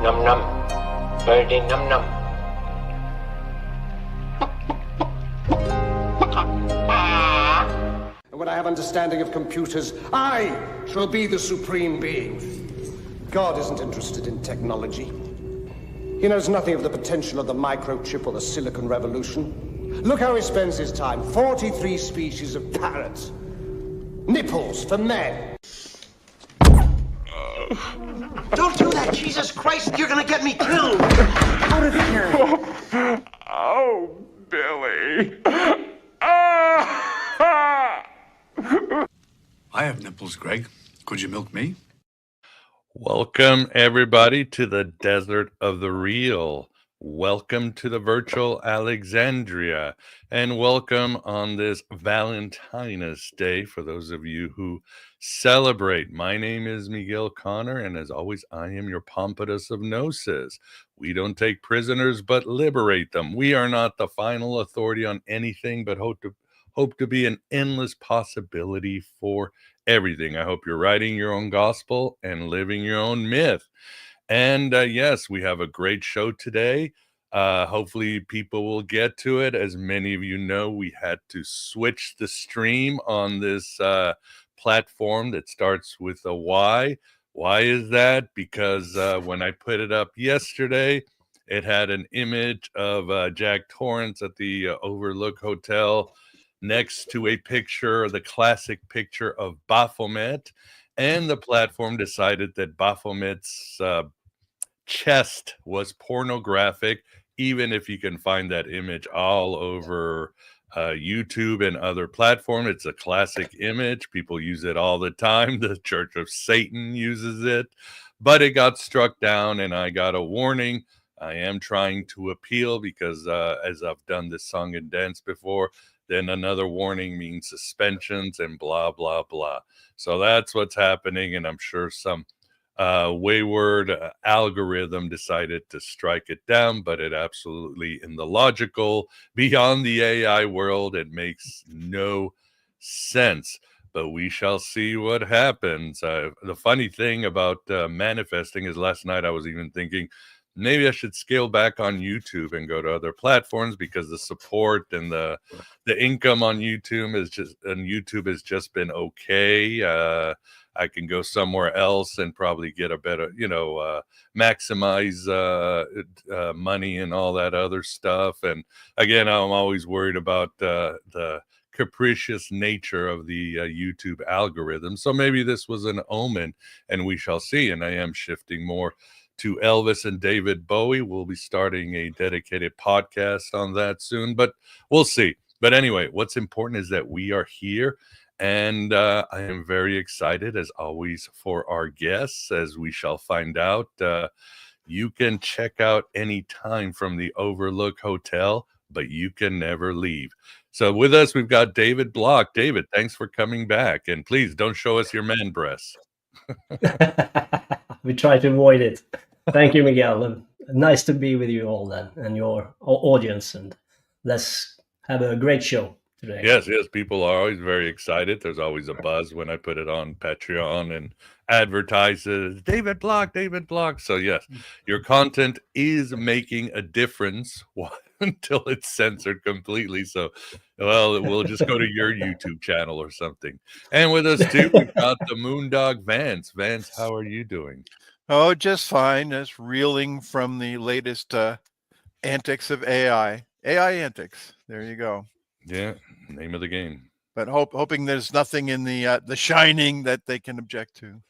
Num num. Birdie num num. When I have understanding of computers, I shall be the supreme being. God isn't interested in technology. He knows nothing of the potential of the microchip or the silicon revolution. Look how he spends his time. 43 species of parrots. Nipples for men. Don't do that, Jesus Christ! You're gonna get me killed! Out of here! Oh, Billy. I have nipples, Greg. Could you milk me? Welcome, everybody, to the desert of the real. Welcome to the virtual Alexandria. And welcome on this Valentine's Day for those of you who celebrate. My name is Miguel Connor, and as always, I am your Pompatus of Gnosis. We don't take prisoners, but liberate them. We are not the final authority on anything, but hope to be an endless possibility for everything. I hope you're writing your own gospel and living your own myth. And yes, we have a great show today. Hopefully people will get to it. As many of you know, we had to switch the stream on this platform that starts with a Y. Why is that? Because when I put it up yesterday, it had an image of Jack Torrance at the Overlook Hotel next to a picture, the classic picture of Baphomet, and the platform decided that Baphomet's chest was pornographic, even if you can find that image all over YouTube and other platforms. It's a classic image. People use it all the time. The Church of Satan uses it, but it got struck down and I got a warning. I am trying to appeal because as I've done this song and dance before, then another warning means suspensions and blah, blah, blah. So that's what's happening. And I'm sure some wayward algorithm decided to strike it down, but it absolutely, in the logical, beyond the AI world, it makes no sense. But we shall see what happens. The funny thing about manifesting is last night I was even thinking, maybe I should scale back on YouTube and go to other platforms because the support and the income on YouTube has just been okay. I can go somewhere else and probably get a better, maximize money and all that other stuff. And again, I'm always worried about the capricious nature of the YouTube algorithm. So maybe this was an omen, and we shall see. And I am shifting more to Elvis and David Bowie. We'll be starting a dedicated podcast on that soon, but we'll see. But anyway, what's important is that we are here, and I am very excited, as always, for our guests, as we shall find out. You can check out any time from the Overlook Hotel, but you can never leave. So with us, we've got David Block. David, thanks for coming back, and please don't show us your man breasts. We try to avoid it. Thank you, Miguel. Nice to be with you all then and your audience. And let's have a great show today. Yes. People are always very excited. There's always a buzz when I put it on Patreon and advertises David Block. So yes, your content is making a difference until it's censored completely. So, well, we'll just go to your YouTube channel or something. And with us too, we've got the Moondog Vance. Vance, how are you doing? Oh, just fine. Just reeling from the latest antics of AI. AI antics. There you go. Yeah, name of the game. But hoping there's nothing in the Shining that they can object to.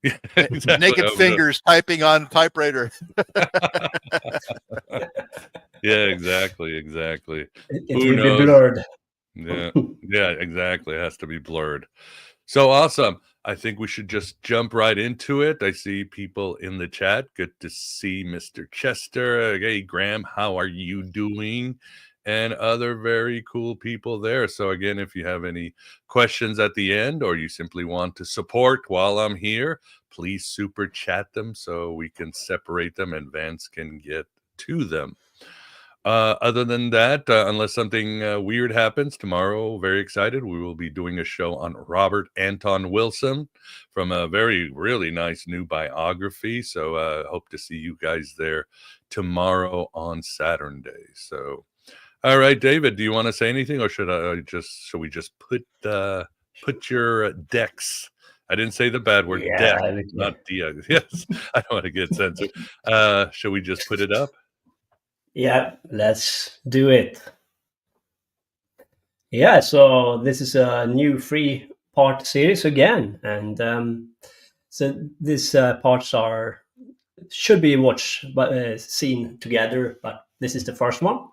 Yeah, exactly. Naked fingers typing on typewriter. Yeah, exactly. It Who will knows? be blurred. Yeah, exactly. It has to be blurred. So awesome. I think we should just jump right into it. I see people in the chat. Good to see Mr. Chester. Hey, Graham, how are you doing? And other very cool people there. So again, if you have any questions at the end or you simply want to support while I'm here, please super chat them so we can separate them and Vance can get to them. Other than that, unless something weird happens tomorrow, very excited, we will be doing a show on Robert Anton Wilson from a really nice new biography. So hope to see you guys there tomorrow on Saturday. So, all right, David, do you want to say anything, or should we just put your decks? I didn't say the bad word, deck, not DX. Yes, I don't want to get censored. Should we just put it up? Yeah, let's do it. Yeah, so this is a new 3-part series again, and so these parts should be watched but seen together, but this is the first one,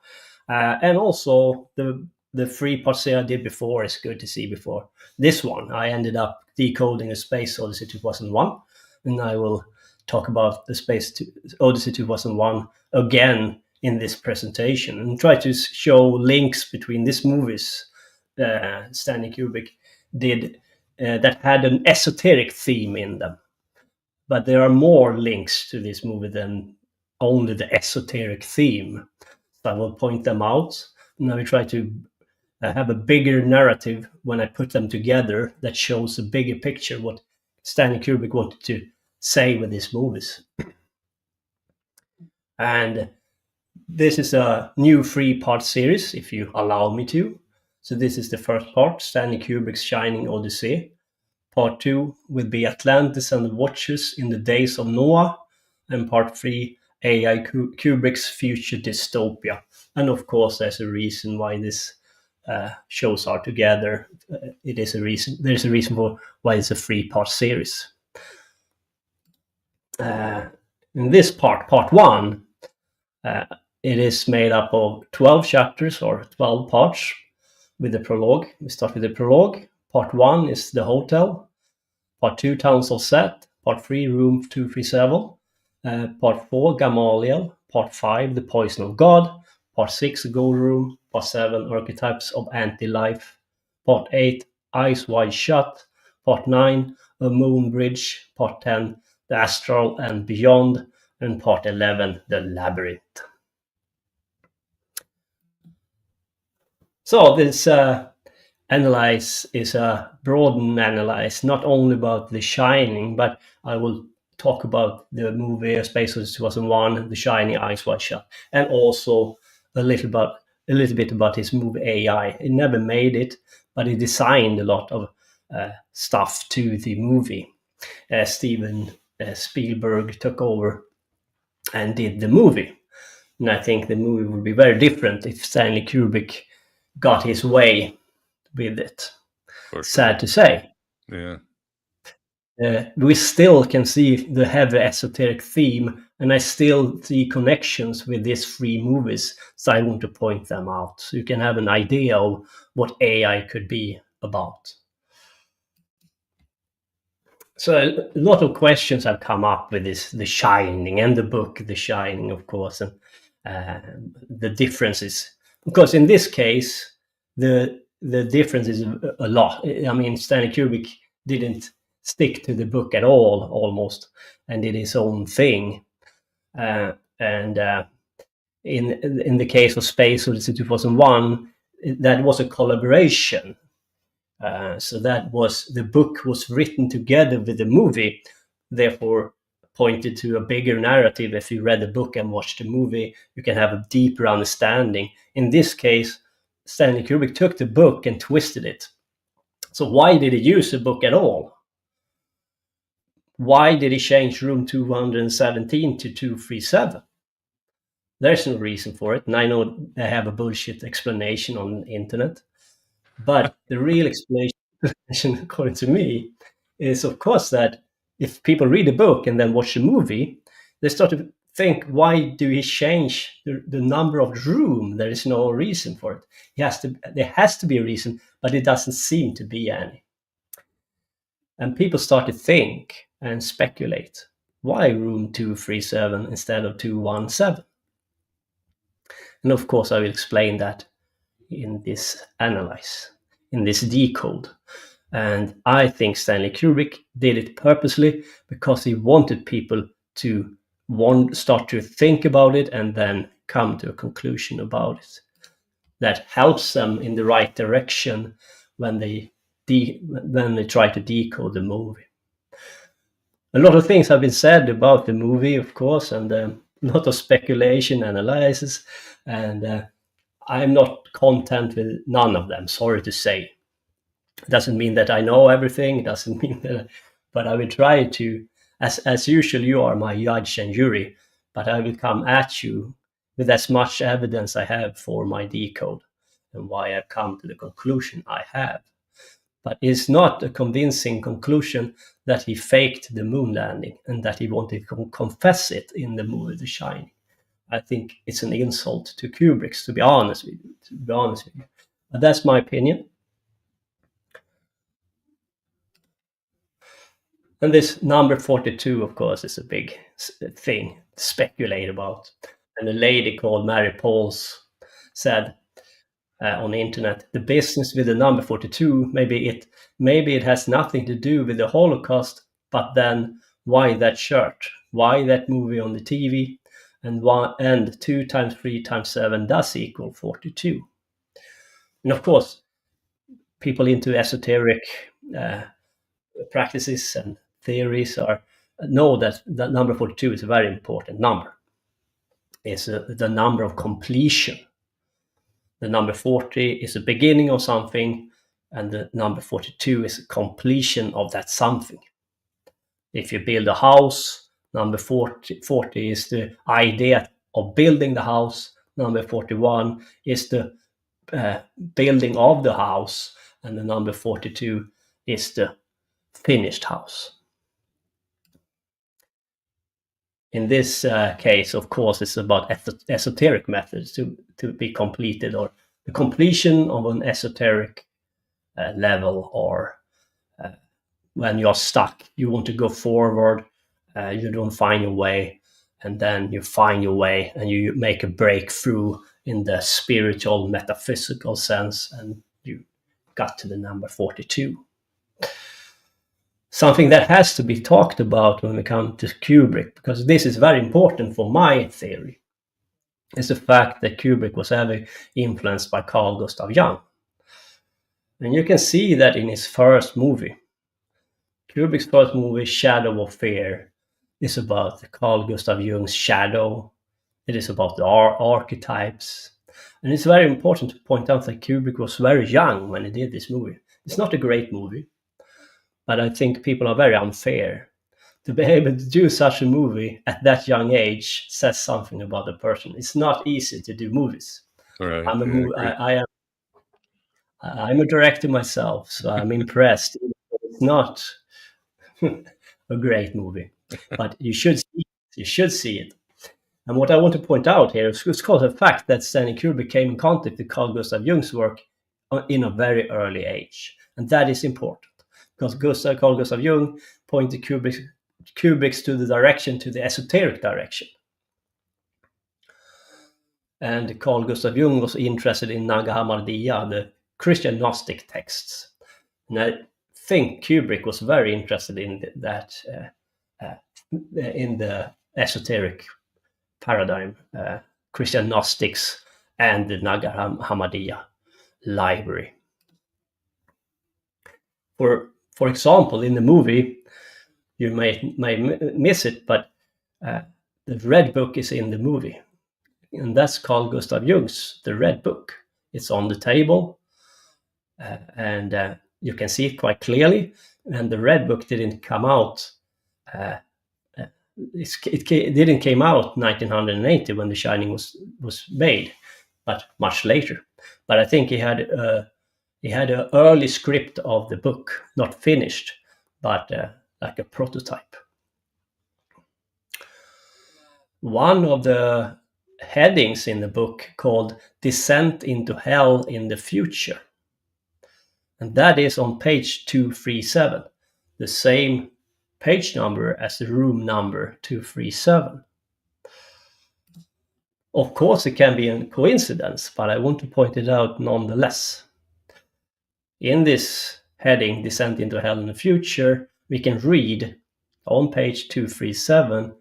and also the 3-part series I did before is good to see before this one. I ended up decoding a Space Odyssey 2001, and I will talk about the Odyssey 2001 again in this presentation and try to show links between these movies Stanley Kubrick did that had an esoteric theme in them. But there are more links to this movie than only the esoteric theme. So I will point them out, and I will try to have a bigger narrative when I put them together that shows a bigger picture what Stanley Kubrick wanted to say with these movies. And this is a new 3-part series, if you allow me to. So this is the first part, Stanley Kubrick's Shining Odyssey. Part 2 will be Atlantis and the Watchers in the Days of Noah. And part 3, AI Kubrick's Future Dystopia. And of course, there's a reason why these shows are together. There's a reason for why it's a 3-part series. In this part 1, it is made up of 12 chapters or 12 parts with the prologue. We start with the prologue. Part 1 is the hotel. Part 2, Towns of Set. Part 3, Room 237. Part 4, Gamaliel. Part 5, The Poison of God. Part 6, Gold Room. Part 7, Archetypes of Anti-Life. Part 8, Eyes Wide Shut. Part 9, A Moon Bridge. Part 10, The Astral and Beyond. And part 11, The Labyrinth. So this analyze is a broad analyze, not only about The Shining, but I will talk about the movie Space Odyssey 2001, The Shining, Eyes Wide Shut, and also a little bit about his movie AI. He never made it, but he designed a lot of stuff to the movie. Steven Spielberg took over and did the movie. And I think the movie would be very different if Stanley Kubrick got his way with it. Sad to say. Yeah. We still can see the heavy esoteric theme, and I still see connections with these 3 movies, so I want to point them out so you can have an idea of what AI could be about. So a lot of questions have come up with this, The Shining, and the book The Shining, of course, and the differences. Because in this case, the difference is a lot. I mean, Stanley Kubrick didn't stick to the book at all, almost, and did his own thing. In the case of Space Odyssey 2001, that was a collaboration. So that was, the book was written together with the movie, therefore pointed to a bigger narrative. If you read the book and watched the movie, you can have a deeper understanding. In this case, Stanley Kubrick took the book and twisted it. So why did he use the book at all? Why did he change room 217 to 237? There's no reason for it, and I know they have a bullshit explanation on the internet. But the real explanation, according to me, is of course that if people read the book and then watch the movie, they start to think, why do he change the number of room? There is no reason for it. There has to be a reason, but it doesn't seem to be any. And people start to think and speculate, why room 237 instead of 217? And of course, I will explain that in this analyze, in this decode. And I think Stanley Kubrick did it purposely because he wanted people to start to think about it and then come to a conclusion about it that helps them in the right direction when they try to decode the movie. A lot of things have been said about the movie, of course, and a lot of speculation, analysis, and I'm not content with none of them, sorry to say. It doesn't mean that I know everything, it doesn't mean that, but I will try to, as usual, you are my judge and jury, but I will come at you with as much evidence I have for my decode and why I've come to the conclusion I have. But it's not a convincing conclusion that he faked the moon landing and that he wanted to confess it in the movie The Shining. I think it's an insult to Kubrick, to be honest with you. But that's my opinion. And this number 42, of course, is a big thing to speculate about. And a lady called Mary Pauls said on the internet, the business with the number 42, maybe it has nothing to do with the Holocaust, but then why that shirt? Why that movie on the TV? And 2 times 3 times 7 does equal 42. And of course, people into esoteric practices and theories know that the number 42 is a very important number. It's the number of completion. The number 40 is the beginning of something, and the number 42 is a completion of that something. If you build a house, number 40 is the idea of building the house. Number 41 is the building of the house, and the number 42 is the finished house. In this case, of course, it's about esoteric methods to be completed, or the completion of an esoteric level, or when you're stuck, you want to go forward, you don't find your way, and then you find your way and you make a breakthrough in the spiritual, metaphysical sense, and you got to the number 42. Something that has to be talked about when we come to Kubrick, because this is very important for my theory, is the fact that Kubrick was heavily influenced by Carl Gustav Jung. And you can see that in his first movie. Kubrick's first movie, Shadow of Fear, is about Carl Gustav Jung's shadow. It is about the archetypes. And it's very important to point out that Kubrick was very young when he did this movie. It's not a great movie, but I think people are very unfair. To be able to do such a movie at that young age says something about the person. It's not easy to do movies. Right. I'm a director myself, so I'm impressed. It's not a great movie, but you should see it. And what I want to point out here is because of the fact that Stanley Kubrick came in contact with Carl Gustav Jung's work in a very early age. And that is important, because Carl Gustav Jung pointed Kubrick to the direction, to the esoteric direction. And Carl Gustav Jung was interested in Nag Hammadi, the Christian Gnostic texts. And I think Kubrick was very interested in that, in the esoteric paradigm, Christian Gnostics and the Nag Hammadi library. For example, in the movie, you may miss it, but the Red Book is in the movie. And that's Carl Gustav Jung's The Red Book. It's on the table, and you can see it quite clearly. And the Red Book didn't come out. It didn't came out 1980 when The Shining was made, but much later. But I think he had an early script of the book, not finished, but like a prototype. One of the headings in the book called Descent into Hell in the Future. And that is on page 237, the same page number as the room number 237. Of course, it can be a coincidence, but I want to point it out nonetheless. In this heading, Descent into Hell in the Future, we can read on page 237,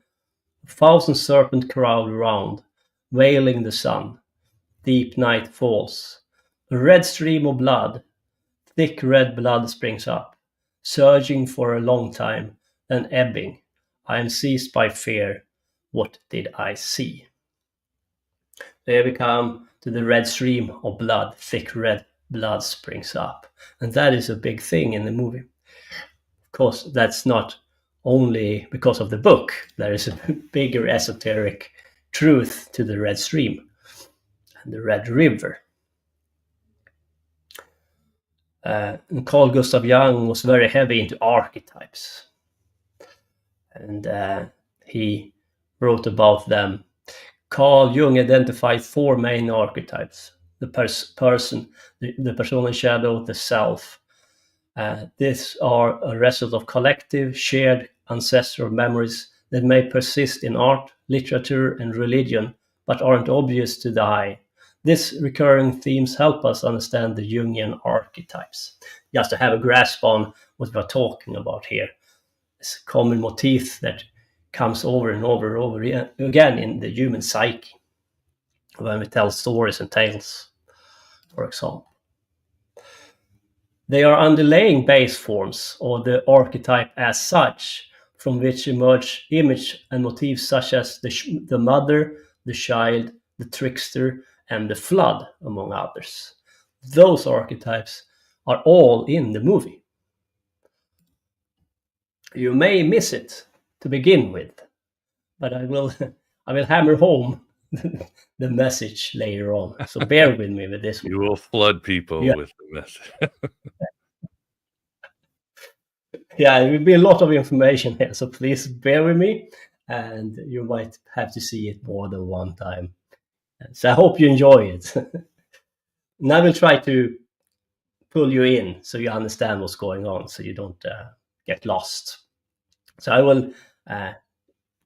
1,000 serpent crowd around, veiling the sun. Deep night falls. A red stream of blood, thick red blood springs up, surging for a long time, then ebbing. I am seized by fear. What did I see? There we come to the red stream of blood, thick red blood springs up. And that is a big thing in the movie. Of course, that's not only because of the book. There is a bigger esoteric truth to the red stream and the red river. And Carl Gustav Jung was very heavy into archetypes. And he wrote about them. Carl Jung identified 4 main archetypes: the person, the persona shadow, the self. These are a result of collective, shared ancestral memories that may persist in art, literature, and religion, but aren't obvious to the eye. These recurring themes help us understand the Jungian archetypes. Just to have a grasp on what we're talking about here. It's a common motif that comes over and over and over again in the human psyche when we tell stories and tales, for example. They are underlying base forms, or the archetype as such, from which emerge image and motifs such as the mother, the child, the trickster, and the flood, among others. Those archetypes are all in the movie. You may miss it to begin with, but I will hammer home the message later on. So bear with me with this one. You will flood people with the message. Yeah, it will be a lot of information here, so please bear with me, and you might have to see it more than one time. So I hope you enjoy it. And I will try to pull you in so you understand what's going on, so you don't get lost. So I will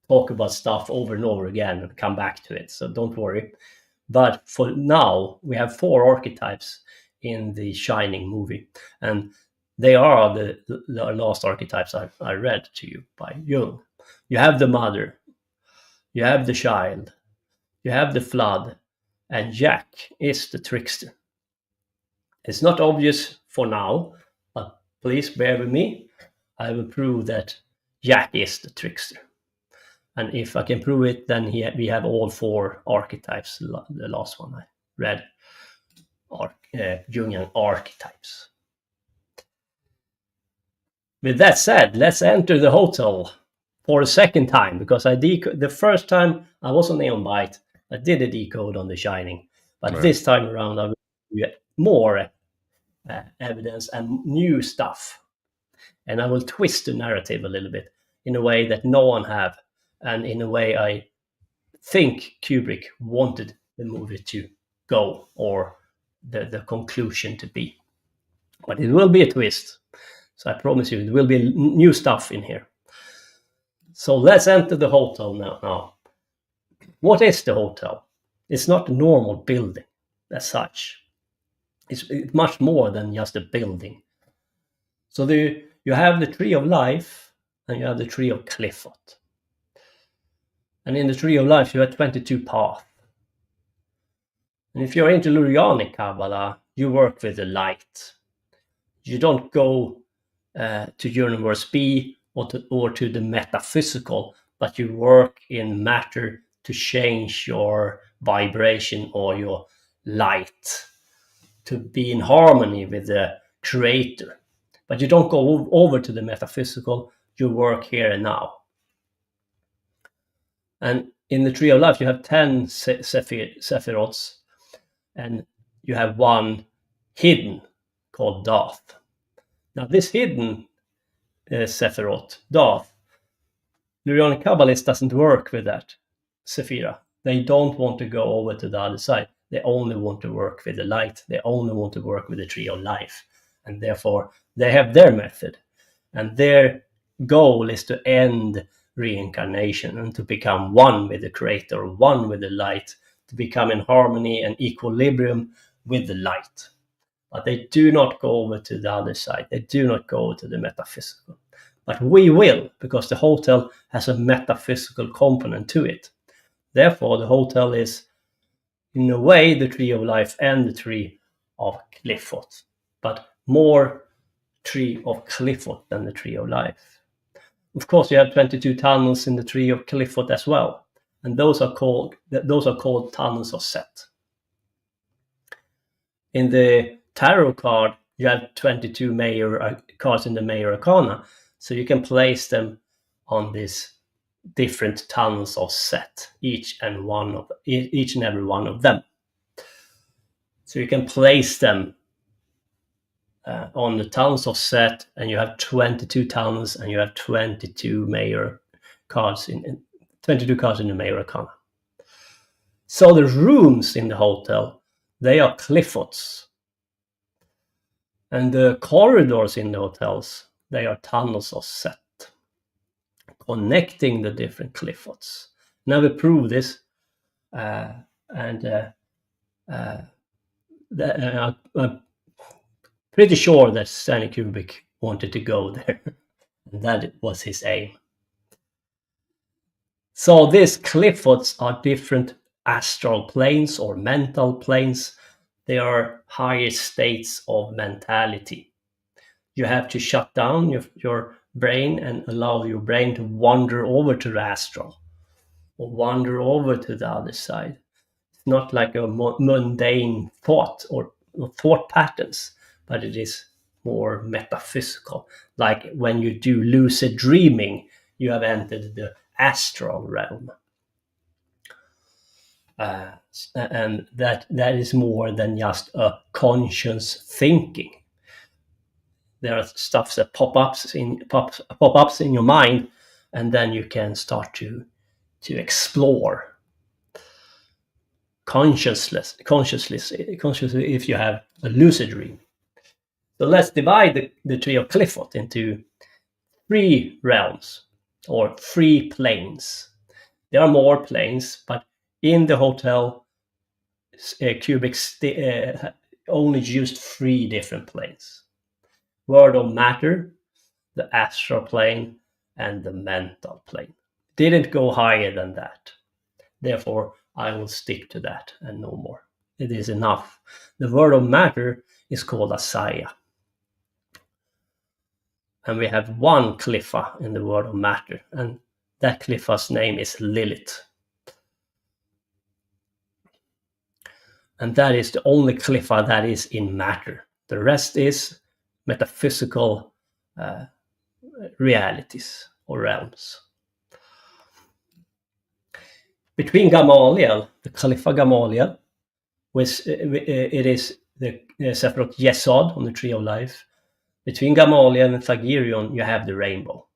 talk about stuff over and over again and come back to it, so don't worry. But for now, we have 4 archetypes in the Shining movie, and they are the last archetypes I read to you by Jung. You have the mother, you have the child, you have the flood, and Jack is the trickster. It's not obvious for now, but please bear with me. I will prove that Jack is the trickster. And if I can prove it, then we have all 4 archetypes. The last one I read, Jungian archetypes. With that said, let's enter the hotel for a second time, because the first time I was on Neon Bite, I did a decode on The Shining, but right. This time around I will get more evidence and new stuff, and I will twist the narrative a little bit in a way that no one have, and in a way I think Kubrick wanted the movie to go, or the conclusion to be. But it will be a twist. So I promise you, there will be new stuff in here. So let's enter the hotel now. What is the hotel? It's not a normal building as such. It's much more than just a building. So you have the Tree of Life and you have the Tree of Qliphotic. And in the Tree of Life, you have 22 paths. And if you're into Lurianic Kabbalah, you work with the light. You don't go to universe B or to the metaphysical, but you work in matter to change your vibration or your light to be in harmony with the creator. But you don't go over to the metaphysical, you work here and now. And in the Tree of Life, you have 10 sephirots, and you have one hidden called Dath. Now, this hidden Sephiroth, Dath, Lurianic Kabbalist doesn't work with that Sephira. They don't want to go over to the other side. They only want to work with the light. They only want to work with the Tree of Life. And therefore, they have their method. And their goal is to end reincarnation and to become one with the Creator, one with the light, to become in harmony and equilibrium with the light. But they do not go over to the other side. They do not go over to the metaphysical. But we will, because the hotel has a metaphysical component to it. Therefore, the hotel is in a way the tree of life and the tree of Qliphotic, but more tree of Qliphotic than the tree of life. Of course, you have 22 tunnels in the tree of Qliphotic as well, and those are called tunnels of Set. In the tarot card, you have 22 major cards in the major arcana, so you can place them on these different tunnels of Set, each and every one of them. So you can place them on the tunnels of Set, and you have 22 tunnels, and you have 22 major cards in 22 cards in the major arcana. So the rooms in the hotel, they are Qliphotics, and the corridors in the hotels, they are tunnels of Set, connecting the different Qliphotics. Now we prove this, and I'm pretty sure that Stanley Kubrick wanted to go there, and that was his aim. So these Qliphotics are different astral planes or mental planes. They are higher states of mentality. You have to shut down your brain and allow your brain to wander over to the astral or wander over to the other side. It's not like a mundane thought or thought patterns, but it is more metaphysical. Like when you do lucid dreaming, you have entered the astral realm. And that is more than just a conscious thinking. There are stuff that pop-ups in your mind, and then you can start to explore consciously if you have a lucid dream. So let's divide the tree of Qliphotic into 3 realms or 3 planes. There are more planes, but in the hotel, Kubrick only used 3 different planes: world of matter, the astral plane, and the mental plane. Didn't go higher than that. Therefore, I will stick to that and no more. It is enough. The world of matter is called Asaya. And we have one Qlipha in the world of matter, and that Qlipha's name is Lilith. And that is the only Qlipha that is in matter. The rest is metaphysical realities or realms. Between Gamaliel, the Qlipha Gamaliel, it is the Sephiroth Yesod on the Tree of Life. Between Gamaliel and Thagirion, you have the rainbow.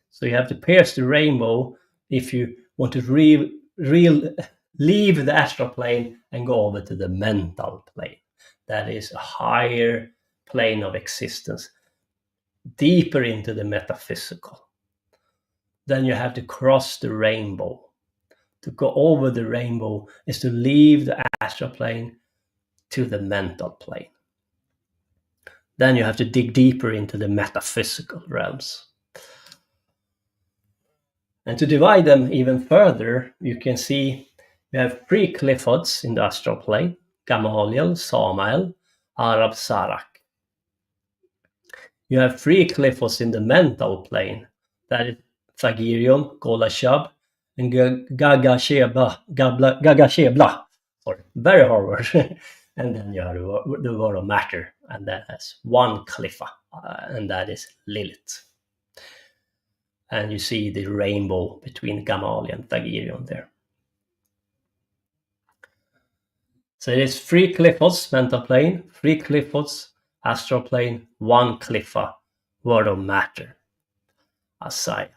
So you have to pierce the rainbow if you want to leave the astral plane and go over to the mental plane. That is a higher plane of existence, deeper into the metaphysical. Then you have to cross the rainbow. To go over the rainbow is to leave the astral plane to the mental plane. Then you have to dig deeper into the metaphysical realms. And to divide them even further, you can see you have 3 Qliphotics in the astral plane: Gamaliel, Samael, Arab Sarak. You have 3 Qliphotics in the mental plane, that is Thagirion, Golashab, and Gagashebla. Sorry, very hard word. And then you have the world of matter, and that has one Qlipha, and that is Lilith. And you see the rainbow between Gamaliel and Thagirion there. So it is 3 Qliphotics, mental plane, 3 Qliphotics, astral plane, 1 Qlipha, world of matter, Asaya.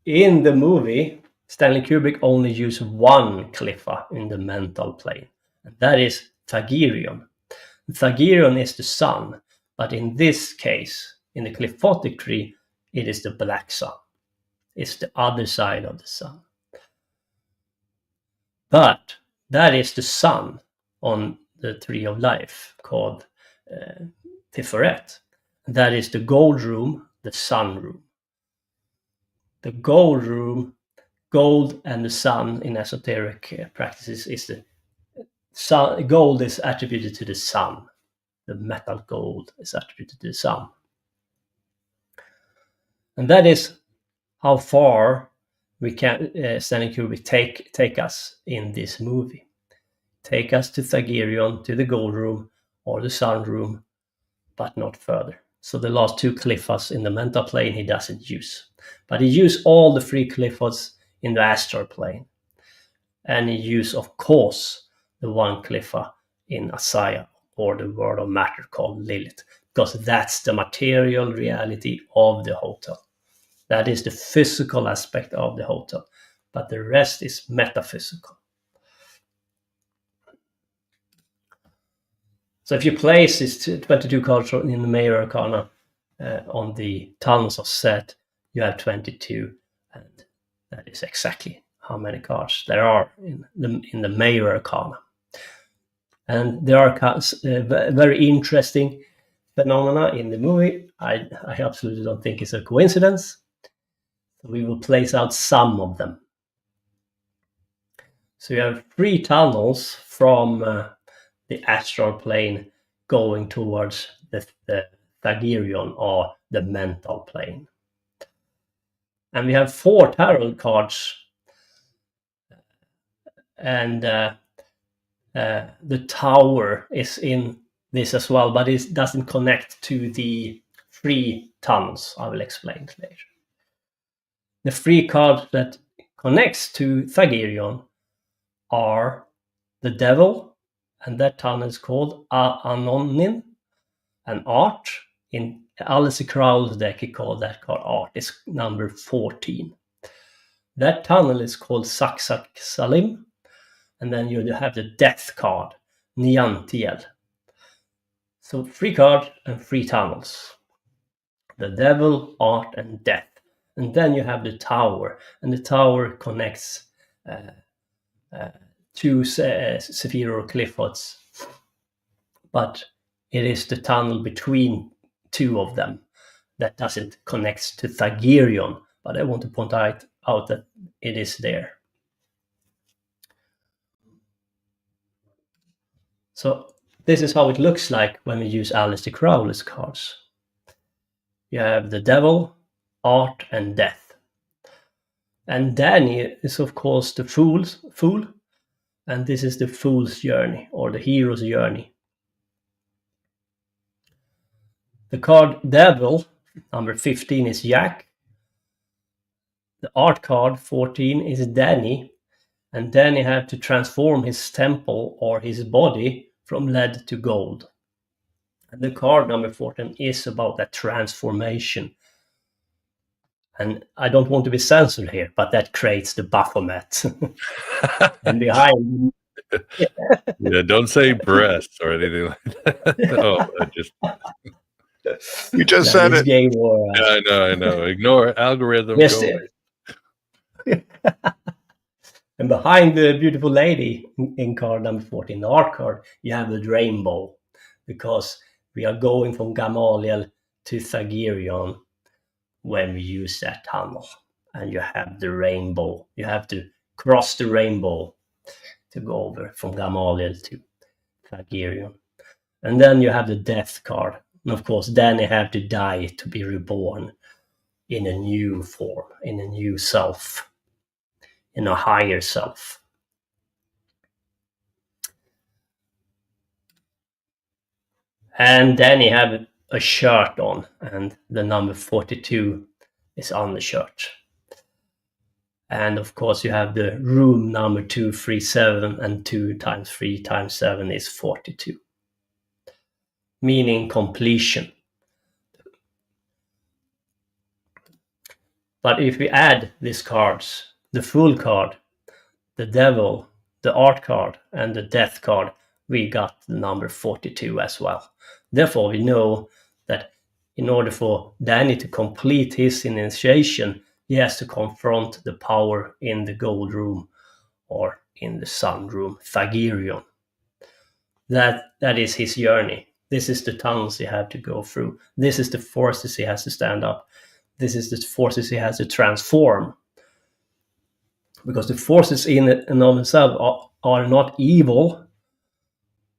In the movie, Stanley Kubrick only used 1 Qlipha in the mental plane, and that is Thagirion. Thagirion is the sun, but in this case, in the Qliphotic tree, it is the black sun. It's the other side of the sun. But that is the sun on the tree of life called Tiferet. That is the gold room, the sun room. The gold room gold and the sun in esoteric practices is the sun. Gold is attributed to the sun. The metal gold is attributed to the sun. And that is how far we can Stanley Kubrick take us in this movie. Take us to Thagirion, to the gold room or the sun room, but not further. So the last 2 Qliphos in the mental plane he doesn't use. But he used all the 3 Qliphos in the astral plane. And he used, of course, the 1 Qlipha in Asaya, or the world of matter called Lilith, because that's the material reality of the hotel. That is the physical aspect of the hotel, but the rest is metaphysical. So if you place these 22 cards in the Major Arcana on the tunnels of Set, you have 22, and that is exactly how many cards there are in the Major Arcana. And there are very interesting phenomena in the movie. I absolutely don't think it's a coincidence. So we will place out some of them. So you have 3 tunnels from the astral plane going towards the Thagirion, or the mental plane. And we have 4 tarot cards, and the tower is in this as well, but it doesn't connect to the 3 tunnels. I will explain later. The 3 cards that connects to Thagirion are the devil, and that tunnel is called Anonin, and art. In Alistair Crowell's deck, he called that card art. It's number 14. That tunnel is called Saksak Salim, and then you have the death card, Niantiel. So 3 cards and 3 tunnels. The devil, art, and death. And then you have the tower, and the tower connects 2 Sephir or Qliphots, but it is the tunnel between 2 of them that doesn't connect to Thagirion, but I want to point out that it is there. So this is how it looks like when we use Aleister Crowley's cards. You have the devil, art, and death. And Danny is, of course, the fool, and this is the fool's journey, or the hero's journey. The card devil, number 15, is Jack. The art card, 14, is Danny, and Danny had to transform his temple or his body from lead to gold. And the card number 14 is about that transformation. And I don't want to be censored here, but that creates the Baphomet. And behind... Yeah, don't say breasts or anything like that. No, You just said it. Game or, yeah, I know. Ignore algorithm. And behind the beautiful lady in card number 14, the art card, you have the rainbow, because we are going from Gamaliel to Thagirion when we use that tunnel. And you have the rainbow. You have to cross the rainbow to go over from Gamaliel to Thagirion. And then you have the death card. And of course, Danny had to die to be reborn in a new form, in a new self, in a higher self. And Danny had a shirt on, and the number 42 is on the shirt. And of course, you have the room number 237, and 2 times 3 times 7 is 42. Meaning completion. But if we add these cards, the Fool card, the Devil, the Art card, and the Death card, we got the number 42 as well. Therefore, we know that in order for Danny to complete his initiation, he has to confront the power in the gold room or in the sun room, Thagirion. That is his journey. This is the tunnels he had to go through. This is the forces he has to stand up. This is the forces he has to transform. because the forces in and of themselves are not evil,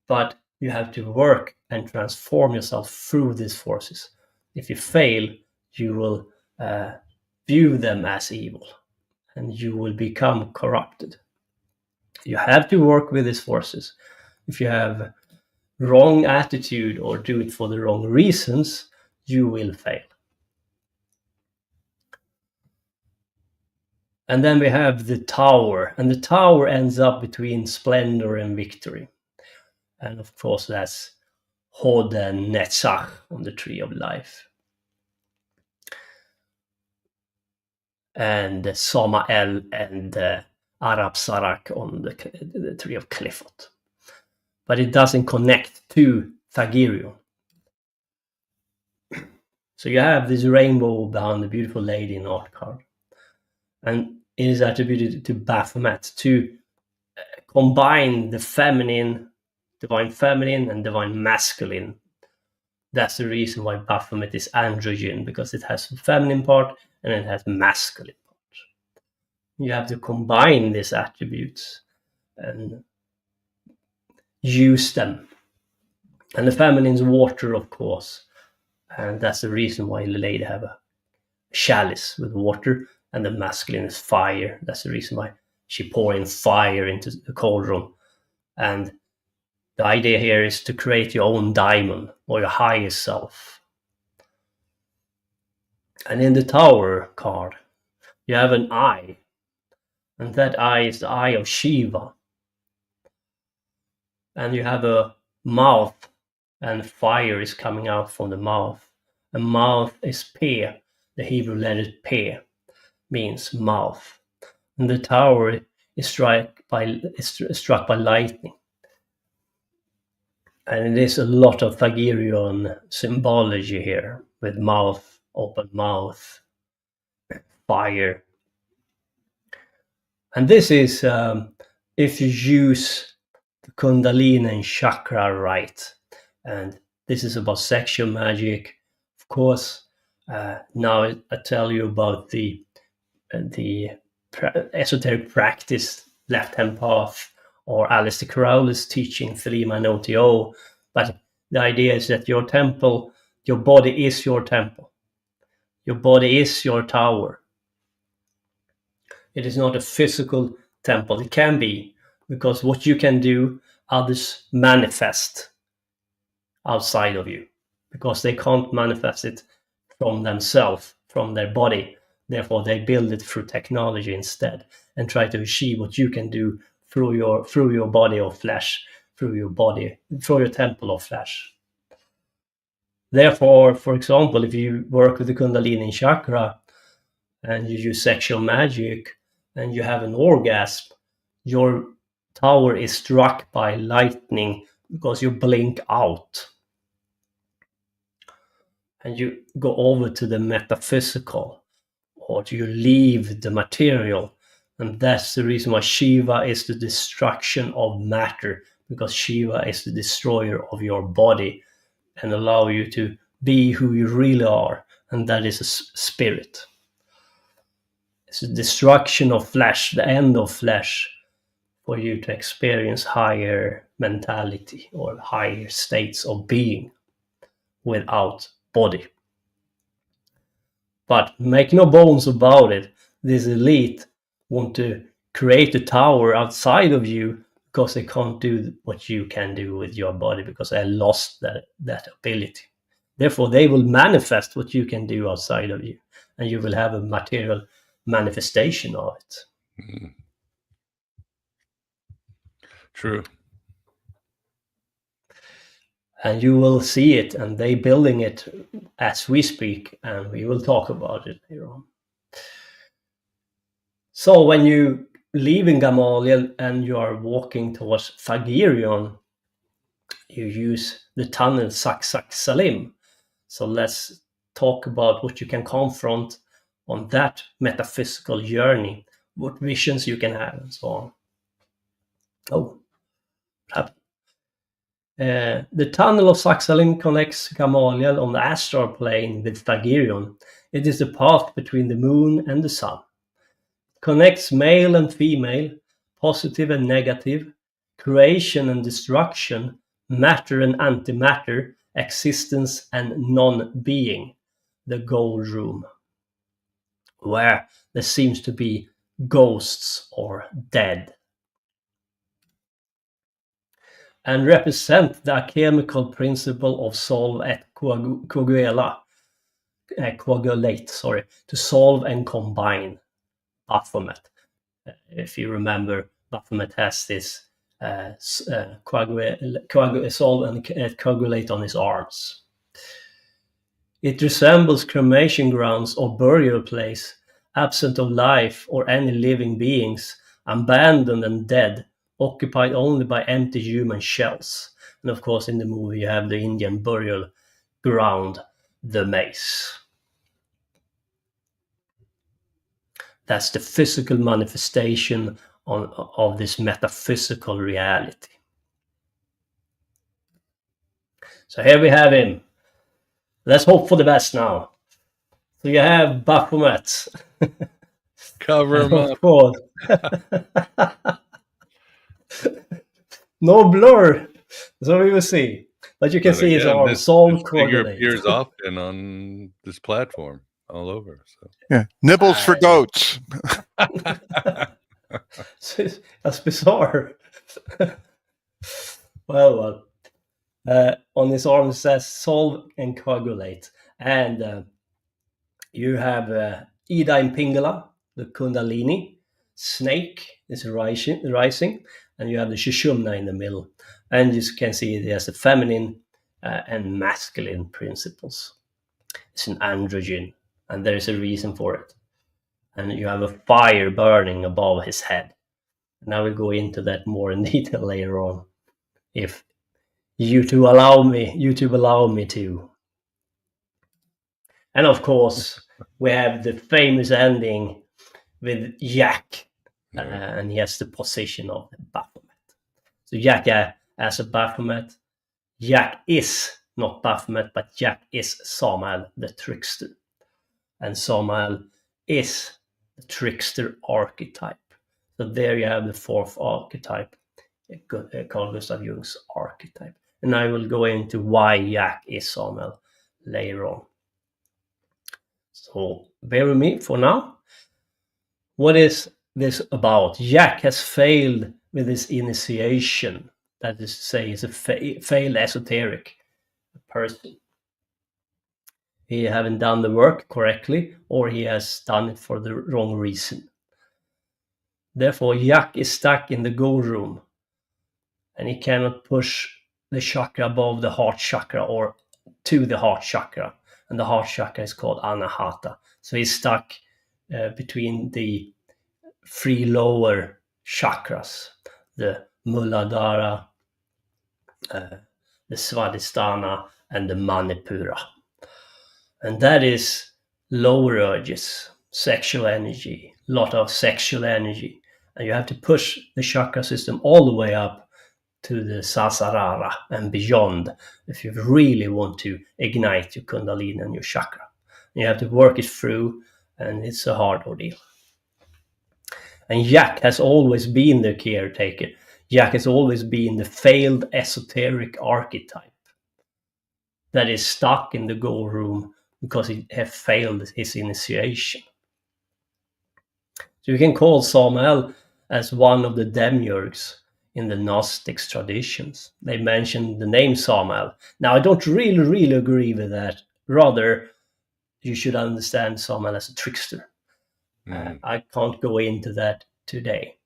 but you have to work and transform yourself through these forces. If you fail, you will view them as evil, and you will become corrupted. You have to work with these forces. If you have wrong attitude or do it for the wrong reasons, you will fail. And then we have the tower, and the tower ends up between splendor and victory. And of course, that's Hod and Netzach on the tree of life. And Samael and Arab Sarak on the tree of Qliphotic. But it doesn't connect to Thagirion. So you have this rainbow behind the beautiful lady in art card. And it is attributed to Baphomet to combine the feminine, divine feminine and divine masculine. That's the reason why Baphomet is androgen, because it has a feminine part and it has masculine part. You have to combine these attributes and use them. And the feminine is water, of course. And that's the reason why the lady have a chalice with water, and the masculine is fire. That's the reason why she pouring fire into the cauldron. And the idea here is to create your own diamond or your higher self. And in the tower card, you have an eye. And that eye is the eye of Shiva. And you have a mouth, and fire is coming out from the mouth. A mouth is Pe, the Hebrew letter Pe, means mouth. And the tower is struck by lightning. And it is a lot of Thagirion symbology here, with mouth, open mouth, fire. And this is if you use the Kundalini and chakra right. And this is about sexual magic. Of course, now I tell you about the esoteric practice, left-hand path, or Aleister Crowley's teaching, 3-man OTO. But the idea is that your temple, your body is your temple. Your body is your tower. It is not a physical temple. It can be, because what you can do, others manifest outside of you, because they can't manifest it from themselves, from their body. Therefore, they build it through technology instead, and try to achieve what you can do through your body of flesh, through your temple of flesh. Therefore, for example, if you work with the Kundalini chakra and you use sexual magic and you have an orgasm, your tower is struck by lightning because you blink out. And you go over to the metaphysical, or you leave the material. And that's the reason why Shiva is the destruction of matter, because Shiva is the destroyer of your body and allow you to be who you really are, and that is a spirit. It's the destruction of flesh, the end of flesh, for you to experience higher mentality or higher states of being without body. But make no bones about it, this elite want to create a tower outside of you because they can't do what you can do with your body, because they lost that ability. Therefore, they will manifest what you can do outside of you, and you will have a material manifestation of it. Mm. True. And you will see it, and they building it as we speak, and we will talk about it later on. So when you leave in Gamaliel and you are walking towards Thagirion, you use the tunnel Sak Salim. So let's talk about what you can confront on that metaphysical journey, what visions you can have, and so on. Oh, what happened? The tunnel of Sak Salim connects Gamaliel on the astral plane with Thagirion. It is the path between the moon and the sun. connects male and female, positive and negative, creation and destruction, matter and antimatter, existence and non-being, the gold room, where there seems to be ghosts or dead, and represent the alchemical principle of solve et coagulate, to solve and combine. Baphomet. If you remember, Baphomet has this solve and coagulate on his arms. It resembles cremation grounds or burial place, absent of life or any living beings, abandoned and dead, occupied only by empty human shells. And of course, in the movie, you have the Indian burial ground, the maze. That's the physical manifestation of this metaphysical reality. So here we have him. Let's hope for the best now. So you have Baphomet. Cover him Of up. course. No blur. So we will see. But you can But see his again, arm. this Solve figure coordinate. appears often on this platform all over. So Yeah, nibbles for goats. That's bizarre. Well. On his arm it says solve and coagulate. And you have Ida in Pingala, the Kundalini. Snake is rising. And you have the Shushumna in the middle. And you can see it has the feminine and masculine principles. It's an androgen. And there's a reason for it. And you have a fire burning above his head. And I will go into that more in detail later on, if YouTube allow me to. And of course, we have the famous ending with Jack, and he has the position of Baphomet. So Jack as a Baphomet. Jack is not Baphomet, but Jack is Samael the trickster. And Samael is the trickster archetype. So there you have the fourth archetype, Carl Gustav Jung's archetype. And I will go into why Jack is Samael later on. So bear with me for now. What is this about? Jack has failed with his initiation. That is to say, he's a failed esoteric person. He haven't done the work correctly, or he has done it for the wrong reason. Therefore, Jack is stuck in the go room, and he cannot push the chakra above the heart chakra or to the heart chakra. And the heart chakra is called Anahata. So he's stuck between the three lower chakras, the Muladhara, the Svadhisthana, and the Manipura. And that is lower urges, sexual energy, a lot of sexual energy. And you have to push the chakra system all the way up to the Sahasrara and beyond if you really want to ignite your Kundalini and your chakra. You have to work it through, and it's a hard ordeal. And Jack has always been the caretaker. Jack has always been the failed esoteric archetype that is stuck in the go room because he has failed his initiation. So you can call Samael as one of the demiurgs in the Gnostic traditions. They mention the name Samael. Now, I don't really agree with that. Rather, you should understand Samael as a trickster. I can't go into that today.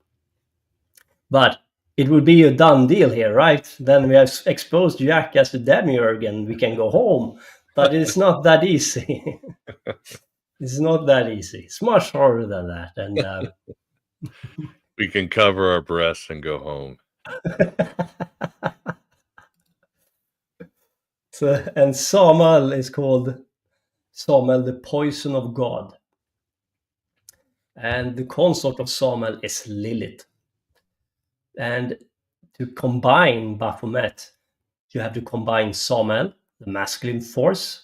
But it would be a done deal here, right? Then we have exposed Jack as the demiurge and we can go home. But it's not that easy. It's not that easy. It's much harder than that. And we can cover our breasts and go home. And Samael is called Samael, the poison of God. And the consort of Samael is Lilith. And to combine Baphomet, you have to combine Samael, the masculine force,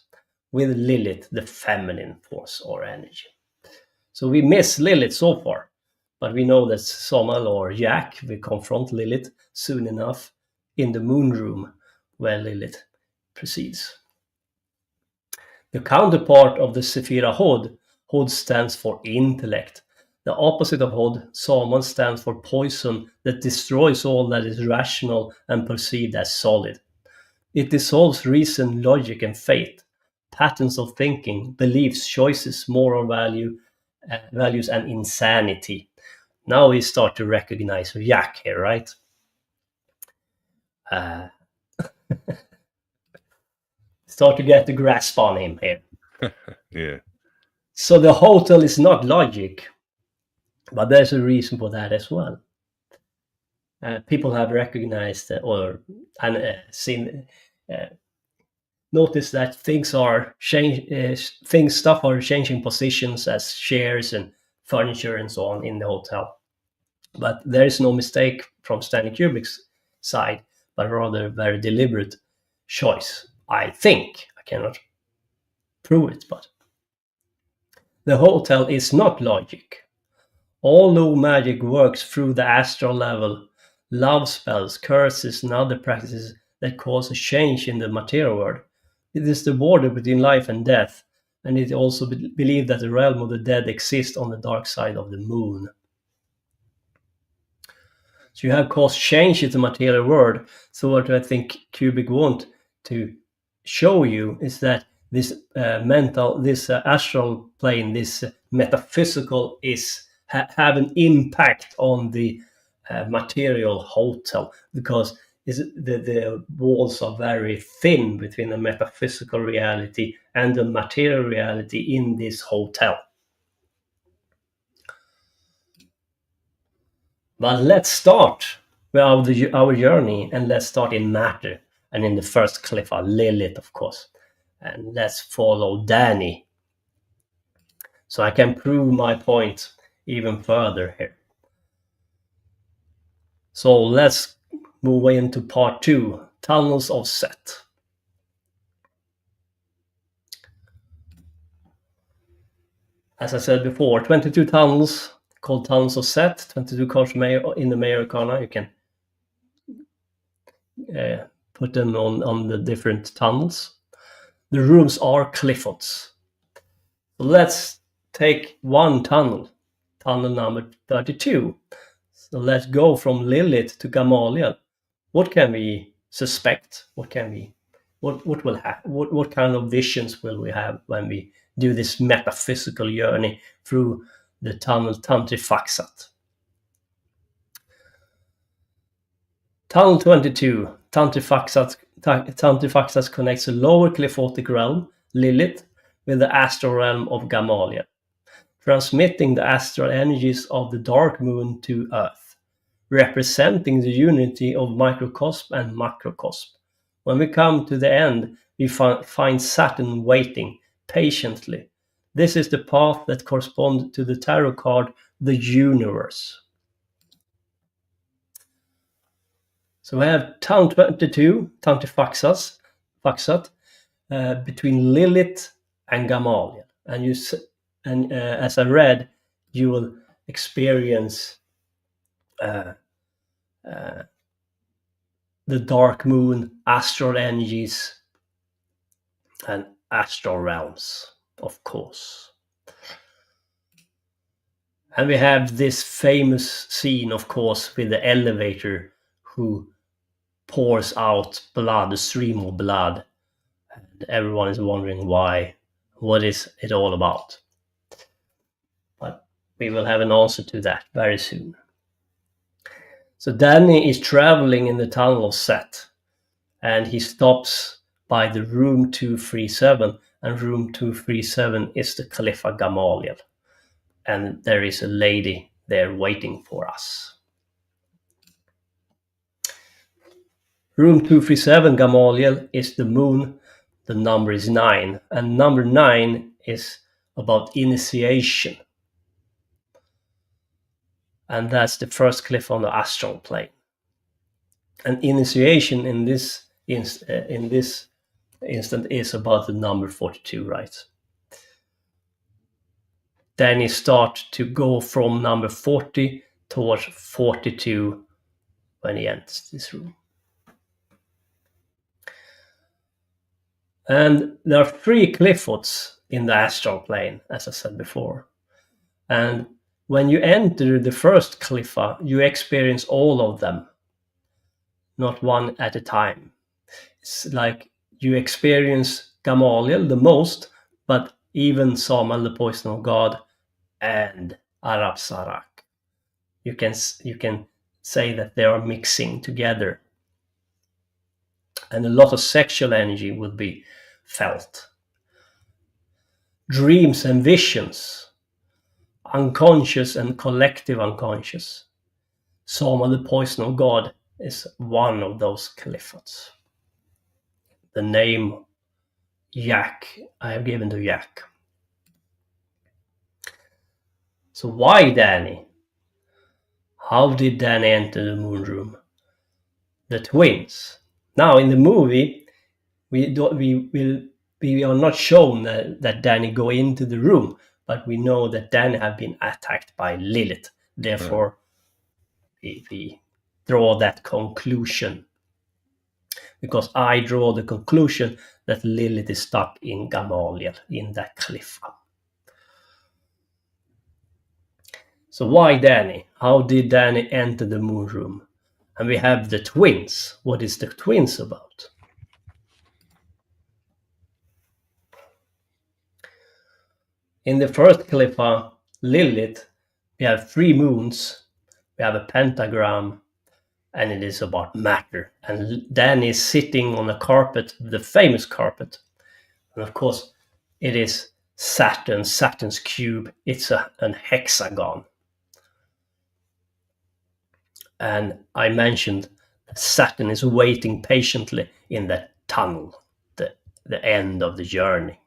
with Lilith, the feminine force or energy. So we miss Lilith so far. But we know that Somal or Jack will confront Lilith soon enough in the moon room where Lilith precedes. The counterpart of the Sephira Hod, Hod stands for intellect. The opposite of Hod, Somal, stands for poison that destroys all that is rational and perceived as solid. It dissolves reason, logic, and faith, patterns of thinking, beliefs, choices, moral values, and insanity. Now we start to recognize Jack here, right? Start to get the grasp on him here. Yeah. So the hotel is not logic, but there's a reason for that as well. People have recognized notice that stuff are changing positions as chairs and furniture and so on in the hotel. But there is no mistake from Stanley Kubrick's side, but rather a very deliberate choice. I think. I cannot prove it, but the hotel is not logic. Although magic works through the astral level, love spells, curses, and other practices that cause a change in the material world, it is the border between life and death, and it also believed that the realm of the dead exists on the dark side of the moon. So you have caused change in the material world. So what I think Kubrick want to show you is that this astral plane, this metaphysical, have an impact on the material hotel, because the walls are very thin between the metaphysical reality and the material reality in this hotel. But let's start with our journey, and let's start in matter, and in the first Qliphotic, Lilith, of course. And let's follow Danny, so I can prove my point even further here. So let's move into part 2, Tunnels of Set. As I said before, 22 tunnels called Tunnels of Set, 22 cards in the Major Arcana. You can put them on the different tunnels. The rooms are Qliphots. So let's take one tunnel number 32. So let's go from Lilith to Gamaliel. What can we suspect? What will happen? What kind of visions will we have when we do this metaphysical journey through the tunnel Tantrifaksat? Tunnel 22, Tantrifaksat connects the lower Qliphotic realm, Lilith, with the astral realm of Gamaliel, transmitting the astral energies of the dark moon to Earth, representing the unity of microcosm and macrocosm. When we come to the end, we find Saturn waiting patiently. This is the path that corresponds to the tarot card, the universe. So we have Town 22, Tantrifaksat, between Lilith and Gamaliel. And as I read, you will experience the dark moon, astral energies, and astral realms, of course. And we have this famous scene, of course, with the elevator who pours out blood, a stream of blood. And everyone is wondering why. What is it all about? But we will have an answer to that very soon. So Danny is traveling in the tunnel of Set, and he stops by the room 237, and room 237 is the Qlipha Gamaliel, and there is a lady there waiting for us. Room 237 Gamaliel is the moon, the number is 9, and number 9 is about initiation. And that's the first Qliph on the astral plane. And initiation in this instant is about the number 42, right? then you start to go from number 40 towards 42 when he enters this room. And there are 3 Qliphots in the astral plane, as I said before. And when you enter the first Qlipha, you experience all of them, not one at a time. It's like you experience Gamaliel the most, but even Samuel, the poison of God, and Arab Sarak. You can say that they are mixing together. And a lot of sexual energy will be felt. Dreams and visions, unconscious and collective unconscious. Samuel, the poison of God, is one of those Qliphots. The name Yak I have given to Yak. So why Danny? How did Danny enter the moon room? The twins. Now in the movie, we are not shown that Danny go into the room, but we know that Danny have been attacked by Lilith. Therefore, we draw that conclusion. Because I draw the conclusion that Lilith is stuck in Gamaliel, in that Qlipha. So why Danny? How did Danny enter the moon room? And we have the twins. What is the twins about? In the first Qlipha, Lilith, we have 3 moons, we have a pentagram, and it is about matter. And Danny is sitting on a carpet, the famous carpet. And of course, it is Saturn's cube. It's an hexagon. And I mentioned that Saturn is waiting patiently in that tunnel, the end of the journey.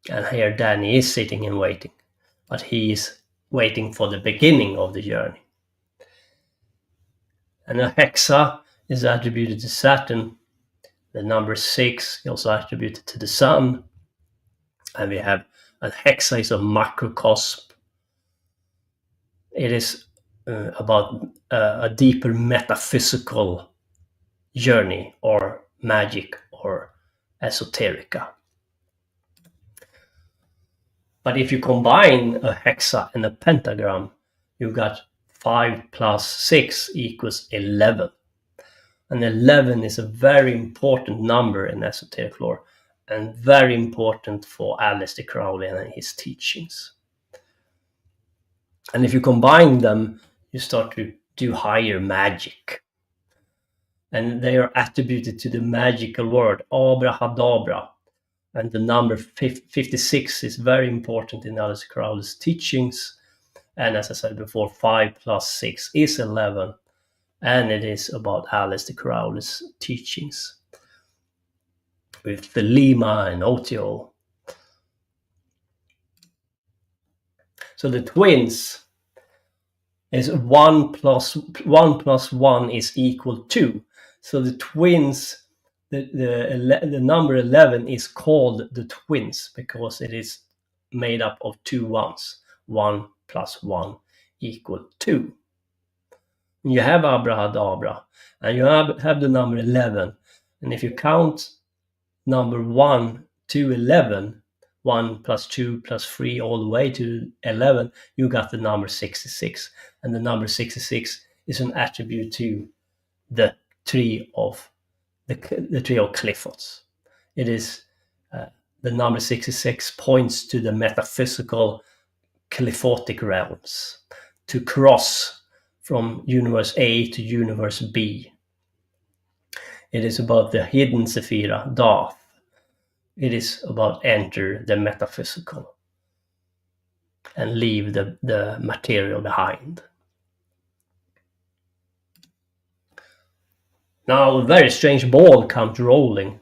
And here Danny is sitting and waiting, but he is waiting for the beginning of the journey. And a hexa is attributed to Saturn. The number 6 is also attributed to the sun. And we have a hexa is a macrocosm. It is about a deeper metaphysical journey, or magic, or esoterica. But if you combine a hexa and a pentagram, you got 5 plus 6 equals 11. And 11 is a very important number in esoteric lore, and very important for Aleister Crowley and his teachings. And if you combine them, you start to do higher magic. And they are attributed to the magical word, abrahadabra. And the number 56 is very important in Aleister Crowley's teachings. And as I said before, 5 plus 6 is 11. And it is about Aleister Crowley's teachings with Thelema and Otio. So the twins is 1 plus 1 is equal 2. So the twins, the number 11 is called the twins because it is made up of 2 ones. 1 plus 1 equal 2. You have abrahadabra, and you have the number 11. And if you count number 1 to 11, 1 plus 2 plus 3 all the way to 11, you got the number 66. And the number 66 is an attribute to the tree of the tree of Qliphots. It is the number 66 points to the metaphysical Qliphotic realms, to cross from universe A to universe B. It is about the hidden Sephira, Dath. It is about enter the metaphysical and leave the material behind. Now a very strange ball comes rolling,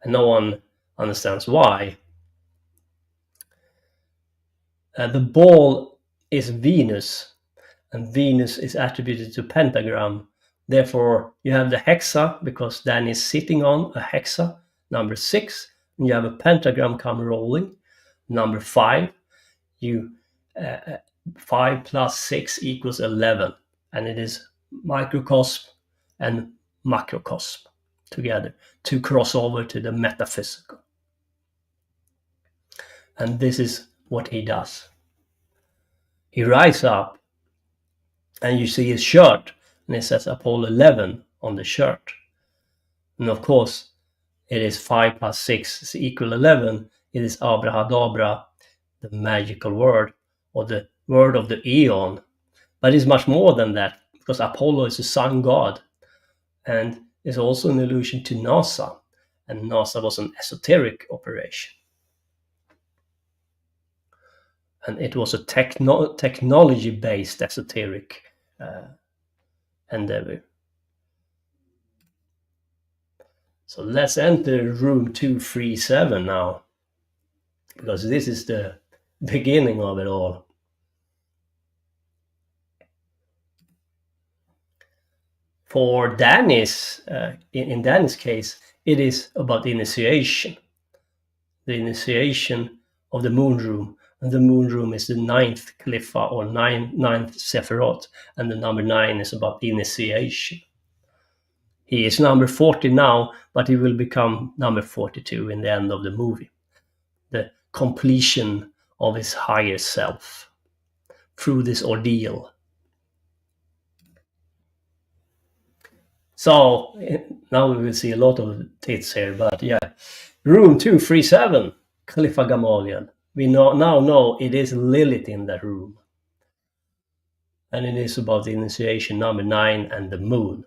and no one understands why. The ball is Venus, and Venus is attributed to pentagram. Therefore, you have the hexa, because Dan is sitting on a hexa, number 6, and you have a pentagram come rolling, number 5, 5 plus 6 equals 11, and it is microcosm and macrocosm together to cross over to the metaphysical. And this is what he does. He rises up, and you see his shirt, and it says Apollo 11 on the shirt. And of course, it is 5 plus 6 is equal 11. It is abrahadabra, the magical word, or the word of the eon. But it's much more than that, because Apollo is a sun god, and is also an allusion to NASA, and NASA was an esoteric operation. And it was a technology-based esoteric endeavor. So let's enter room 237 now, because this is the beginning of it all. For Danny's, in Danny's case, it is about initiation. The initiation of the moon room. And the moon room is the 9th Qlipha, or 9th Sephiroth, and the number 9 is about initiation. He is number 40 now, but he will become number 42 in the end of the movie. The completion of his higher self through this ordeal. So now we will see a lot of tits here, but yeah. Room 237, Qlipha Gamaliel. We now know it is Lilith in that room. And it is about the initiation, number 9, and the moon.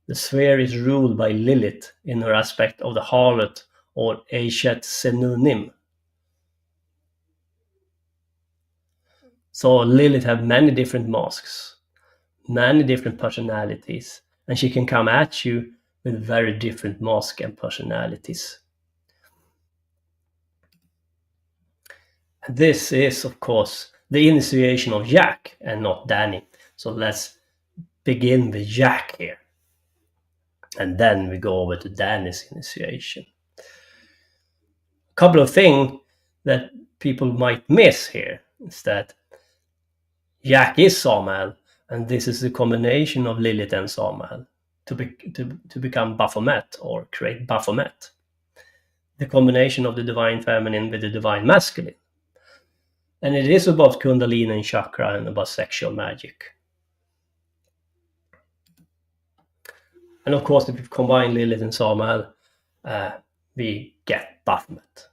The sphere is ruled by Lilith in her aspect of the harlot, or Eshet Senunim. So Lilith have many different masks, many different personalities, and she can come at you with very different masks and personalities. This is, of course, the initiation of Jack and not Danny. So let's begin with Jack here. And then we go over to Danny's initiation. A couple of things that people might miss here is that Jack is Samael, and this is the combination of Lilith and Samael to become Baphomet, or create Baphomet. The combination of the divine feminine with the divine masculine. And it is about Kundalini and chakra and about sexual magic. And of course, if you combine Lilith and Samael, we get Baphomet.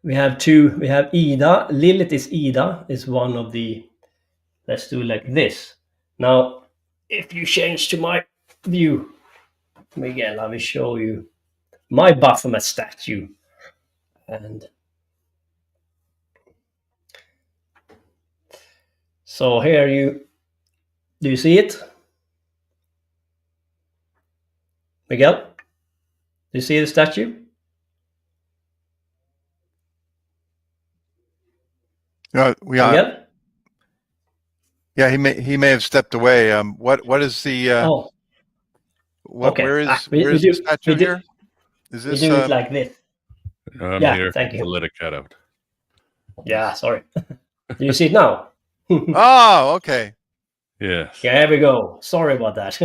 We have Ida. Lilith is Ida, is one of the, let's do it like this. Now, if you change to my view, Miguel, I will show you my Baphomet statue. And so here do you see it? Miguel, do you see the statue? Miguel? Yeah, he may have stepped away. What is the okay. Where is the statue here? Is this we do it like this? I'm yeah, here thank you. to let it cut out. Yeah, sorry. Do you see it now? Oh, okay. Yes. Yeah, here we go. Sorry about that.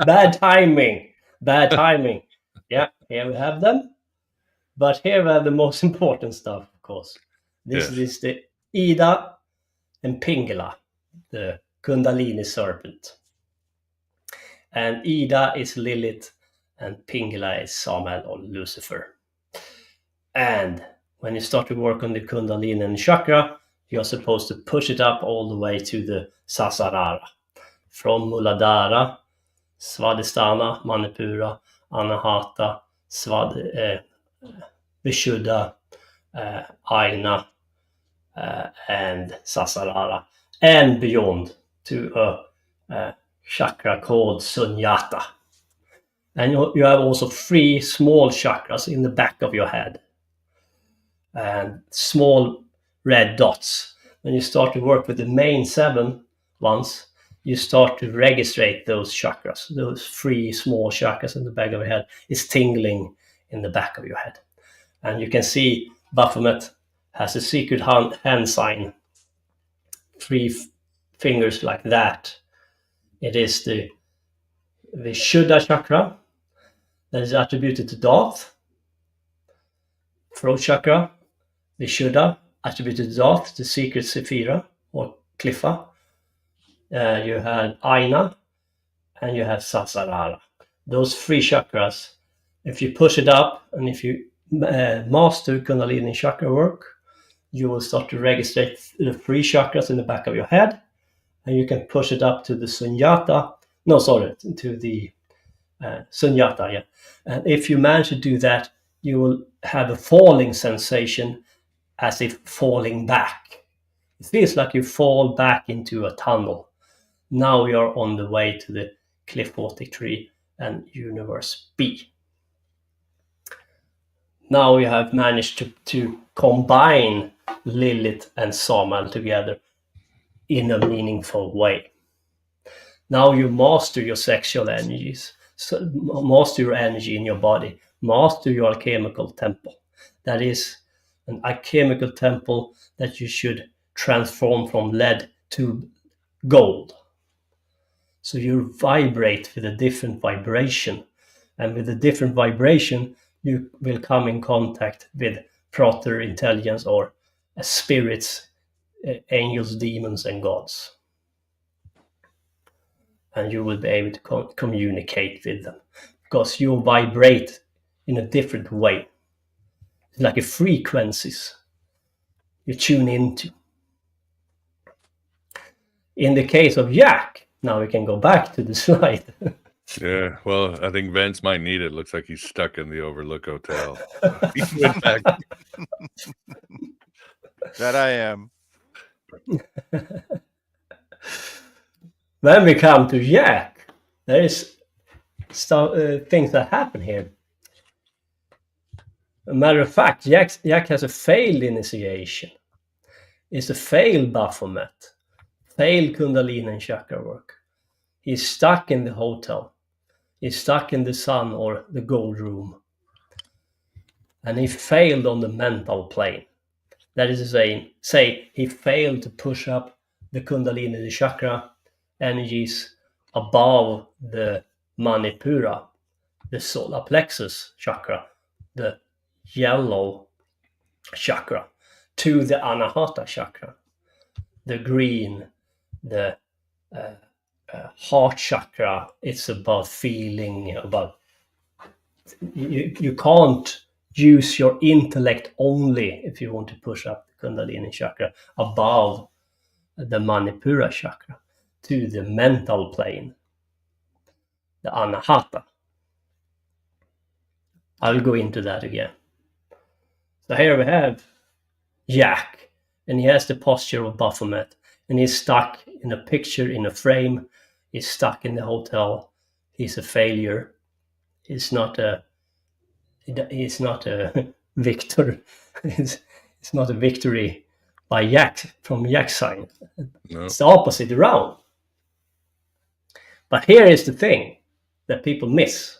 Bad timing. Yeah, here we have them. But here we have the most important stuff, of course. This is the Ida and Pingala, the Kundalini serpent. And Ida is Lilith and Pingala is Samael or Lucifer. And when you start to work on the Kundalini and chakra, you're supposed to push it up all the way to the Sasarara. From Muladhara, Svadhisthana, Manipura, Anahata, Vishuddha, Aina, and Sasarara, and beyond to a chakra called Sunyata. And you have also 3 small chakras in the back of your head. And small red dots. When you start to work with the main 7 ones, you start to registrate those chakras, those 3 small chakras in the back of your head is tingling in the back of your head. And you can see Baphomet has a secret hand sign, 3 fingers like that. It is the Vishuddha chakra that is attributed to Darth. Throat chakra, Vishuddha, attributed to Darth, the secret Sephira or Qlipha. You had Aina, and you have Sasarara. Those 3 chakras, if you push it up and if you master Kundalini chakra work, you will start to register the 3 chakras in the back of your head, and you can push it up to the Sunyata. No, sorry, to the Sunyata, yeah. And if you manage to do that, you will have a falling sensation, as if falling back. It feels like you fall back into a tunnel. Now we are on the way to the Qliphotic tree and universe B. Now we have managed to combine Lilith and Samael together in a meaningful way. Now you master your sexual energies, so master your energy in your body, master your alchemical temple. That is an alchemical temple that you should transform from lead to gold. So you vibrate with a different vibration, and with a different vibration you will come in contact with proto intelligence or spirits, angels, demons and gods, and you will be able to communicate with them because you vibrate in a different way. It's like a frequencies you tune into. In the case of Jack, now we can go back to the slide. Yeah, well, I think Vince might need it. Looks like he's stuck in the Overlook Hotel. He went back. That I am. When we come to Jack, there is things that happen here. A matter of fact, Jack has a failed initiation. It's a failed Baphomet, failed Kundalini and chakra work. He's stuck in the hotel. He's stuck in the sun or the gold room. And he failed on the mental plane. That is to say he failed to push up the Kundalini, the chakra energies above the Manipura, the solar plexus chakra, the yellow chakra, to the Anahata chakra, the green, the heart chakra. It's about feeling, about you can't use your intellect only if you want to push up the Kundalini chakra above the Manipura chakra to the mental plane, the Anahata. I'll go into that again. So here we have Jack, and he has the posture of Baphomet, and he's stuck in a picture, in a frame. He's stuck in the hotel. He's a failure. He's not a victor. It's not a victory by Jack from Jack's side. No. It's the opposite around. But here is the thing that people miss,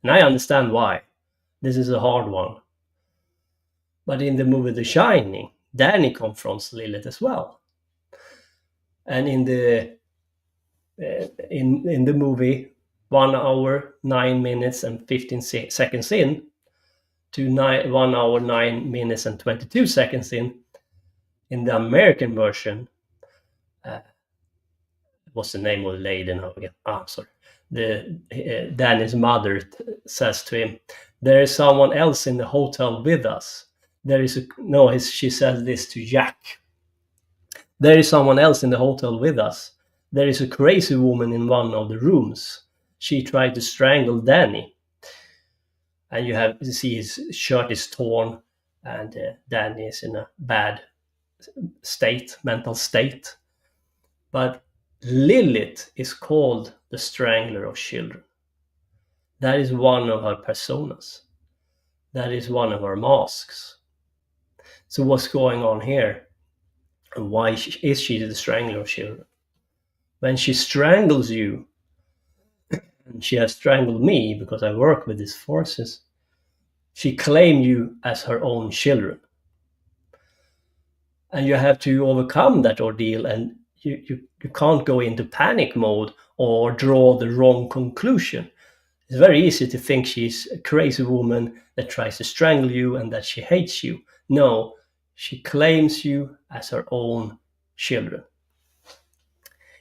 and I understand why. This is a hard one. But in the movie The Shining, Danny confronts Lilith as well. And in the movie 1 hour 9 minutes and 15 seconds in to 1 hour 9 minutes and 22 seconds in the American version, what's the name of the lady now again? Sorry. Danny's mother says to him, "There is someone else in the hotel with us." She says this to Jack. "There is someone else in the hotel with us. There is a crazy woman in one of the rooms. She tried to strangle Danny." And you see his shirt is torn, and Danny is in a bad mental state. But Lilith is called the Strangler of Children. That is one of her personas. That is one of her masks. So what's going on here? And why is she the Strangler of Children? when she strangles you, and she has strangled me because I work with these forces, she claimed you as her own children. And you have to overcome that ordeal, and you can't go into panic mode or draw the wrong conclusion. It's very easy to think she's a crazy woman that tries to strangle you and that she hates you. No, she claims you as her own children,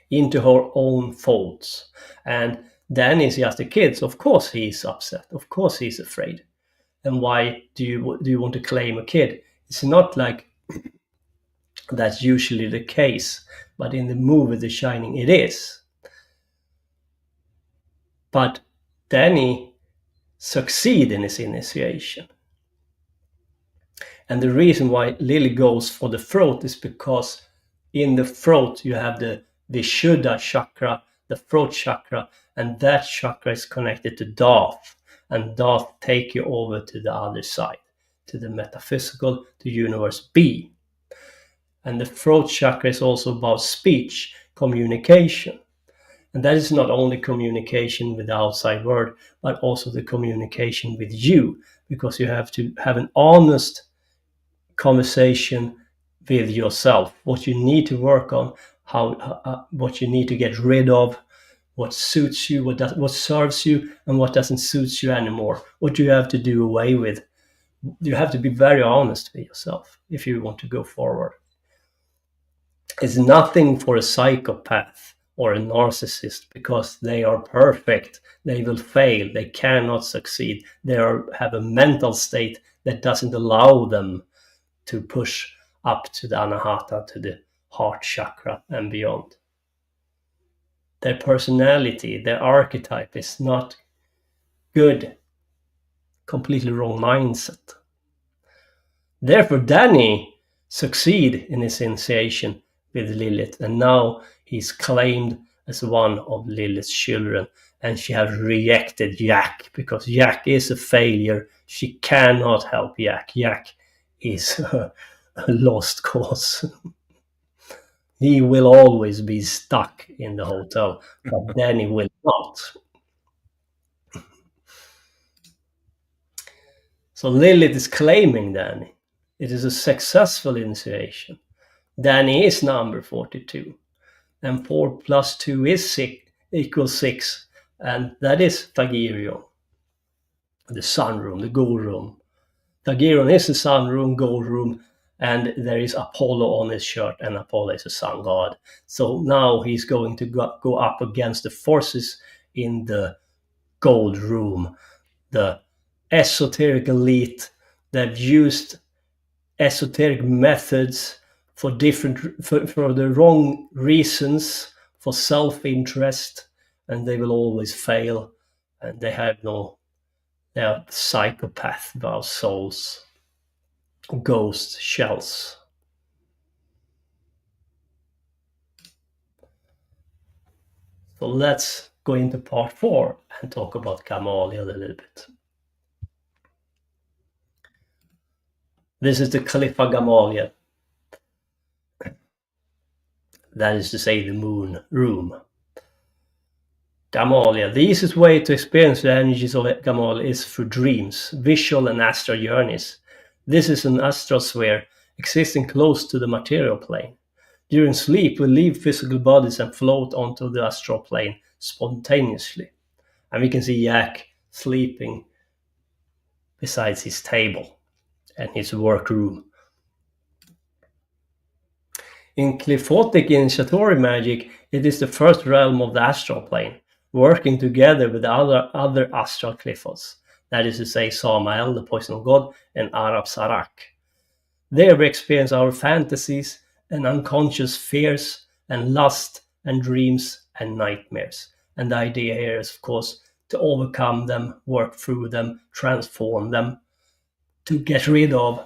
into her own folds. And Danny's just a kid, so of course he's upset. Of course he's afraid. And why do you want to claim a kid? It's not like that's usually the case, but in the movie The Shining it is. But Danny succeeds in his initiation. And the reason why Lily goes for the throat is because in the throat you have the Vishuddha chakra, the throat chakra, and that chakra is connected to Darth. And Darth take you over to the other side, to the metaphysical, to universe B. And the throat chakra is also about speech, communication. And that is not only communication with the outside world, but also the communication with you, because you have to have an honest conversation with yourself, what you need to work on, what you need to get rid of, what suits you, what serves you, and what doesn't suit you anymore, what you have to do away with. You have to be very honest with yourself if you want to go forward. It's nothing for a psychopath or a narcissist, because they are perfect. They will fail. They cannot succeed. They have a mental state that doesn't allow them to push up to the anahata, to the heart chakra and beyond. Their personality, their archetype is not good. Completely wrong mindset. Therefore, Danny succeed in his initiation with Lilith, and now he's claimed as one of Lilith's children, and she has rejected Jack because Jack is a failure. She cannot help Jack. Jack is a lost cause. He will always be stuck in the hotel, but Danny will not. So Lilith is claiming Danny. It is a successful initiation. Danny is number 42. And 4 plus 2 is 6, equals 6. And that is Thagirion. The sun room, the gold room. Thagirion is the sun room, gold room, and there is Apollo on his shirt, and Apollo is a sun god. So now he's going to go up against the forces in the gold room. The esoteric elite that have used esoteric methods for the wrong reasons, for self-interest, and they will always fail. And they are psychopaths about souls, ghost shells. So let's go into part 4 and talk about Gamaliel a little bit. This is the Qliphotic Gamaliel. That is to say, the moon room. Gamaliel. The easiest way to experience the energies of Gamaliel is through dreams, visual and astral journeys. This is an astral sphere existing close to the material plane. During sleep, we leave physical bodies and float onto the astral plane spontaneously. And we can see Jack sleeping beside his table and his workroom. In Qliphotic initiatory magic, it is the first realm of the astral plane, working together with other astral Qliphots, that is to say Samael, the poison god, and Arab Sarak. There we experience our fantasies and unconscious fears and lust and dreams and nightmares. And the idea here is, of course, to overcome them, work through them, transform them, to get rid of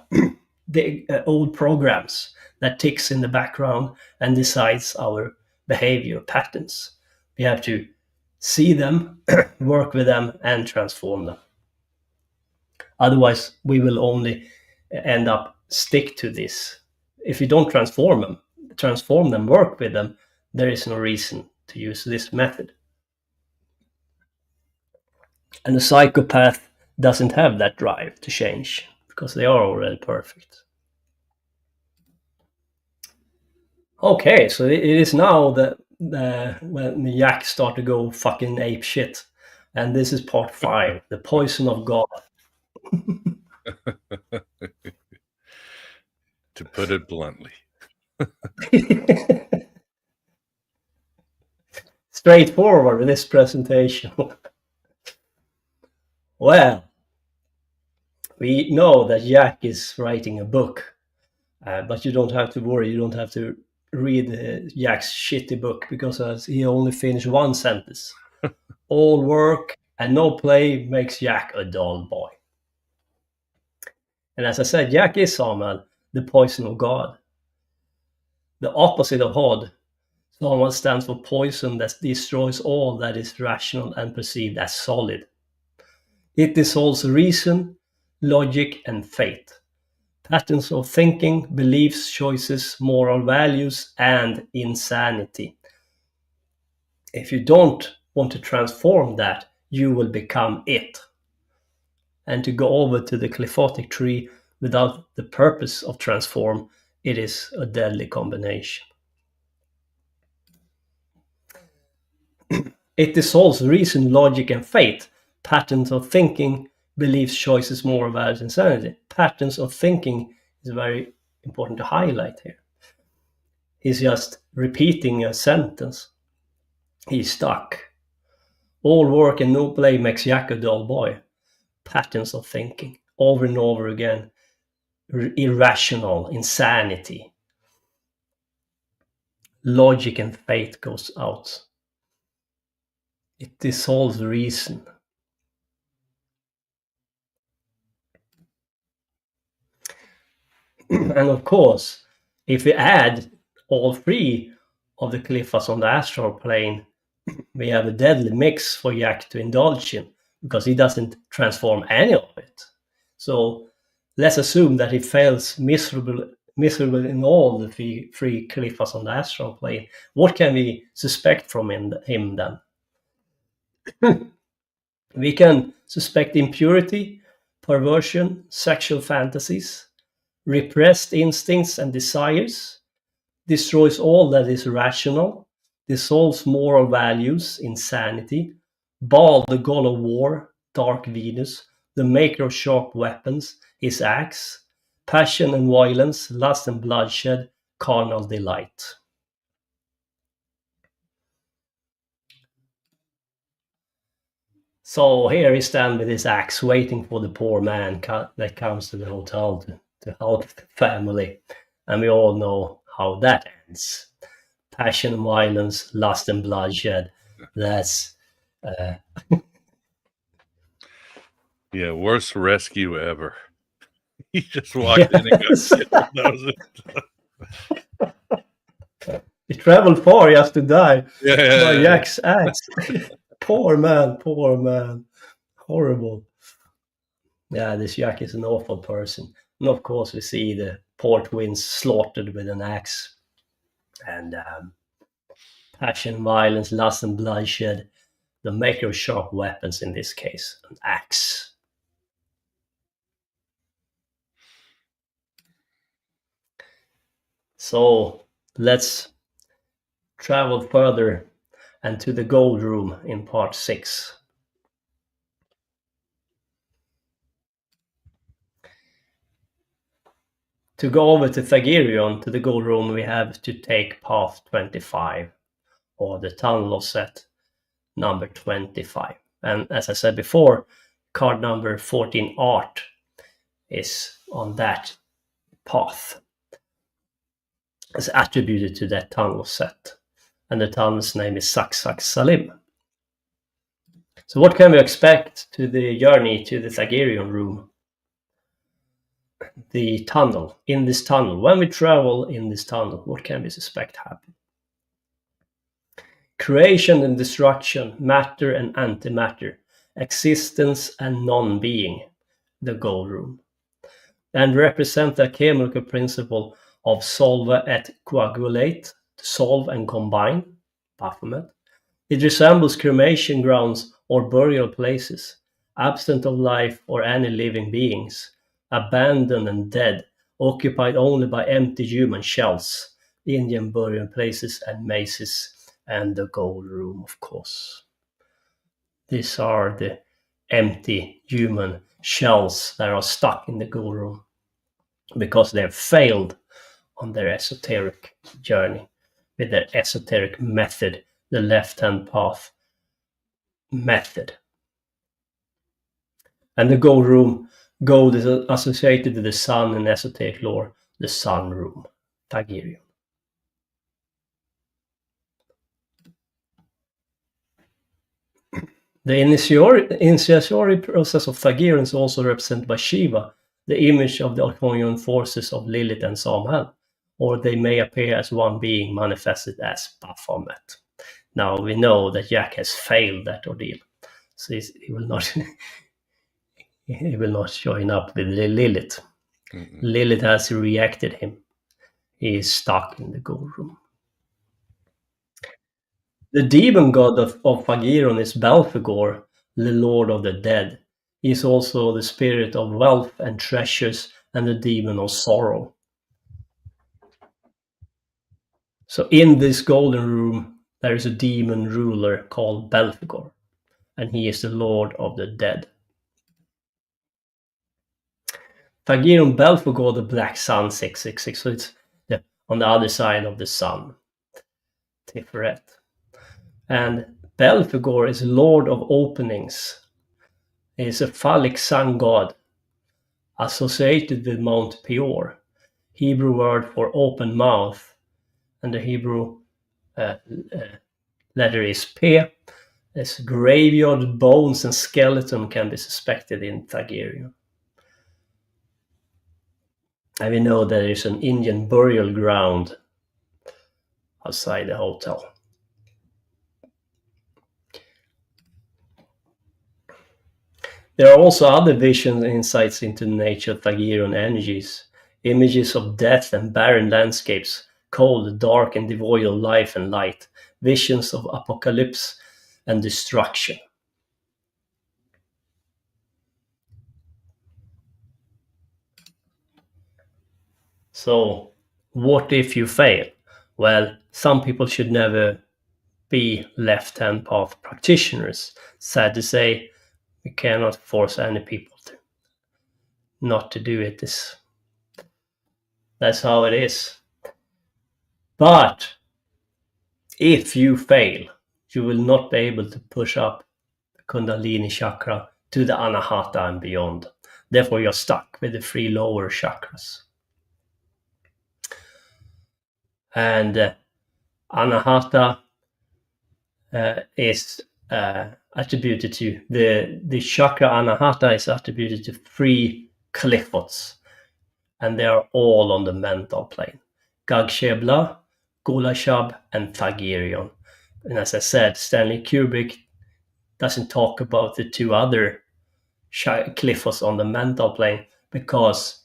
the old programs that ticks in the background and decides our behavior patterns. We have to see them, work with them, and transform them. Otherwise, we will only end up stick to this. If you don't transform them, work with them, there is no reason to use this method. And a psychopath doesn't have that drive to change because they are already perfect. Okay, so it is now that when the yak start to go fucking ape shit. And this is part 5, the poison of God. To put it bluntly. Straightforward with this presentation. Well, we know that Jack is writing a book, but you don't have to worry. You don't have to read Jack's shitty book because he only finished one sentence. All work and no play makes Jack a dull boy. And as I said, Jack is Samuel, the poison of God. The opposite of Hod. Samuel stands for poison that destroys all that is rational and perceived as solid. It dissolves reason, logic, and faith. Patterns of thinking, beliefs, choices, moral values, and insanity. If you don't want to transform that, you will become it. And to go over to the Qliphotic tree without the purpose of transform, it is a deadly combination. It dissolves reason, logic, and faith. Patterns of thinking, beliefs, choices, moral values, insanity. Patterns of thinking is very important to highlight here. He's just repeating a sentence. He's stuck. All work and no play makes Jack a dull boy. Patterns of thinking, over and over again. Irrational, insanity. Logic and faith goes out. It dissolves reason. And of course, if we add all 3 of the Qliphos on the astral plane, we have a deadly mix for Jack to indulge in, because he doesn't transform any of it. So let's assume that he fails miserable in all the 3 Qliphos on the astral plane. What can we suspect from him then? We can suspect impurity, perversion, sexual fantasies, repressed instincts and desires, destroys all that is rational, dissolves moral values, insanity, Baal, the god of war, dark Venus, the maker of sharp weapons, his axe, passion and violence, lust and bloodshed, carnal delight. So here he stands with his axe, waiting for the poor man that comes to the hotel to help the family. And we all know how that ends. Passion, violence, lust, and bloodshed. That's... Yeah, worst rescue ever. He just walked in and got He traveled far just to die by Jack's axe. Poor man. Horrible. Yeah, this Jack is an awful person. And of course we see the poor twins slaughtered with an axe. And passion, violence, lust, and bloodshed. The maker of sharp weapons in this case, an axe. So let's travel further and to the gold room in part 6. To go over to Thagirion, to the gold room, we have to take path 25, or the tunnel of set number 25. And as I said before, card number 14, Art, is on that path. It's attributed to that tunnel set. And the tunnel's name is Sak Salim. So what can we expect to the journey to the Thagirion room? The tunnel, in this tunnel. When we travel in this tunnel, what can we suspect happen? Creation and destruction, matter and antimatter, existence and non-being, the gold room. And represent the chemical principle of solve et coagulate, to solve and combine, Baphomet, It resembles cremation grounds or burial places, absent of life or any living beings, abandoned and dead, occupied only by empty human shells, Indian burial places and mazes, and the gold room, of course. These are the empty human shells that are stuck in the gold room because they have failed on their esoteric journey with their esoteric method, the left-hand path method. And the gold room, gold is associated with the sun in esoteric lore, the sun room, Tagirion. The initiatory process of Tagirion is also represented by Shiva, the image of the archon forces of Lilith and Samhain, or they may appear as one being manifested as Baphomet. Now we know that Jack has failed that ordeal, so he will not he will not join up with Lilith. Mm-hmm. Lilith has rejected him. He is stuck in the gold room. The demon god of Tagirion is Belphegor, the lord of the dead. He is also the spirit of wealth and treasures and the demon of sorrow. So in this golden room, there is a demon ruler called Belphegor, and he is the lord of the dead. Tagirion Belphegor, the black sun, 666, so it's on the other side of the sun, Tiferet. And Belphegor is lord of openings. He is a phallic sun god associated with Mount Peor, Hebrew word for open mouth, and the Hebrew letter is P. As graveyard, bones, and skeleton can be suspected in Tagirion. And we know there is an Indian burial ground outside the hotel. There are also other visions and insights into the nature of Tagirion energies, images of death and barren landscapes, cold, dark, and devoid of life and light, visions of apocalypse and destruction. So, what if you fail? Well, some people should never be left-hand path practitioners. Sad to say, we cannot force any people to not to do it. That's how it is. But if you fail, you will not be able to push up the Kundalini chakra to the Anahata and beyond. Therefore, you're stuck with the 3 lower chakras. And Anahata is attributed to the chakra. Anahata is attributed to 3 Qliphots, and they are all on the mental plane: Gagshebla, Golashab, and Tagirion. And as I said, Stanley Kubrick doesn't talk about the 2 other Qliphots on the mental plane because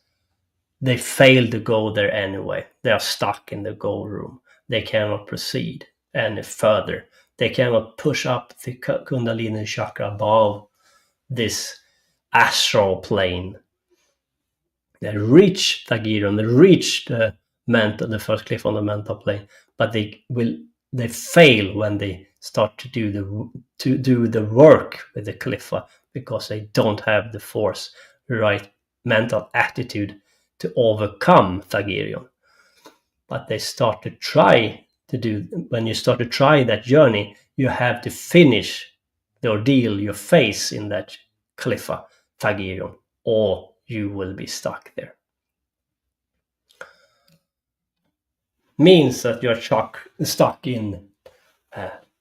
they fail to go there anyway. They are stuck in the gold room. They cannot proceed any further. They cannot push up the Kundalini chakra above this astral plane. They reach Tagirion, they reach the first cliff on the mental plane, but they fail when they start to do the work with the Qlipha because they don't have the force, the right mental attitude to overcome Tagirion. But they start to try to do. When you start to try that journey, you have to finish the ordeal you face in that Qlipha, Tagirion, or you will be stuck there. Means that you're stuck in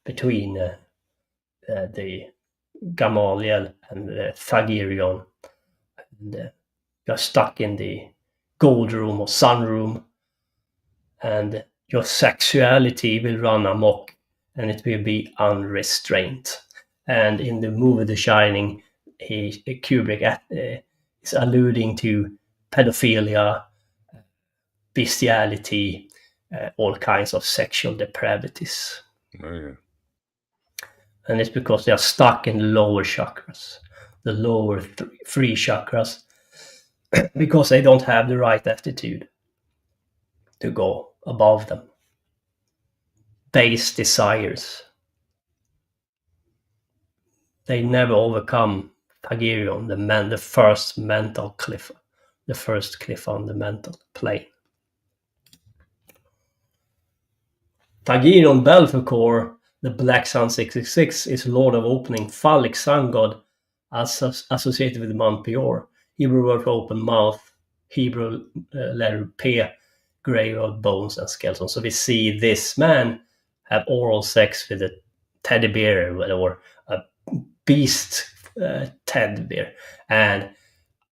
between the Gamaliel and the Tagirion, and you're stuck in the gold room or sun room, and your sexuality will run amok and it will be unrestrained. And in the movie The Shining, Kubrick is alluding to pedophilia, bestiality, all kinds of sexual depravities. Oh, yeah. And it's because they are stuck in the lower chakras, the lower three chakras, because they don't have the right attitude to go above them. Base desires. They never overcome Tagirion, the first mental cliff, the first cliff on the mental plane. Tagirion Belphegor, the Black Sun 666, is Lord of Opening, phallic sun god associated with Mount Peor. Hebrew word for open mouth, Hebrew letter P, grave of bones and skeletons. So we see this man have oral sex with a teddy bear or a beast teddy bear. And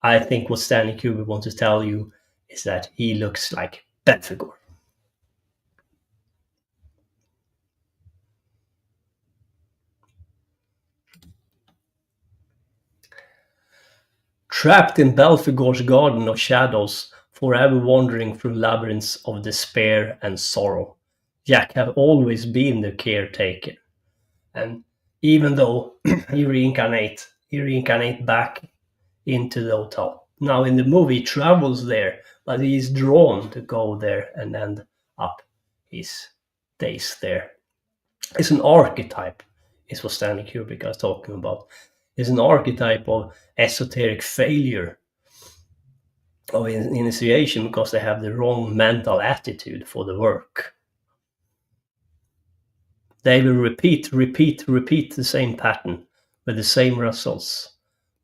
I think what Stanley Kubrick wants to tell you is that he looks like Belphegor. Trapped in Belphegor's garden of shadows, forever wandering through labyrinths of despair and sorrow, Jack have always been the caretaker. And even though he reincarnate back into the hotel. Now in the movie he travels there, but he is drawn to go there and end up his days there. It's an archetype, is what Stanley Kubrick was talking about. It's an archetype of esoteric failure of initiation because they have the wrong mental attitude for the work. They will repeat the same pattern with the same results.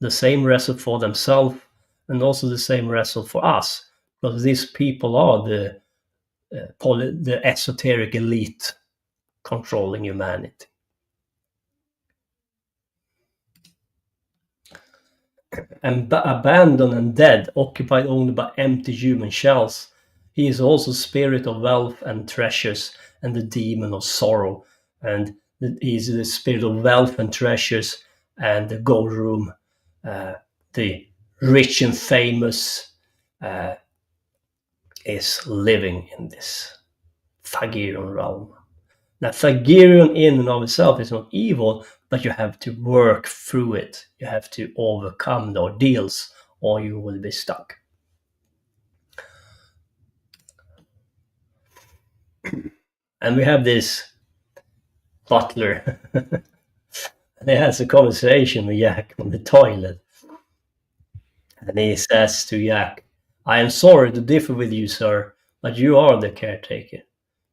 The same result for themselves and also the same result for us, because these people are the esoteric elite controlling humanity. And abandoned and dead, occupied only by empty human shells, he is also spirit of wealth and treasures and the demon of sorrow. And he is the spirit of wealth and treasures and the gold room, the rich and famous is living in this Tagirion realm. Now, Tagirion in and of itself is not evil, but you have to work through it. You have to overcome the ordeals, or you will be stuck. And we have this butler. And he has a conversation with Jack on the toilet. And he says to Jack, "I am sorry to differ with you, sir, but you are the caretaker.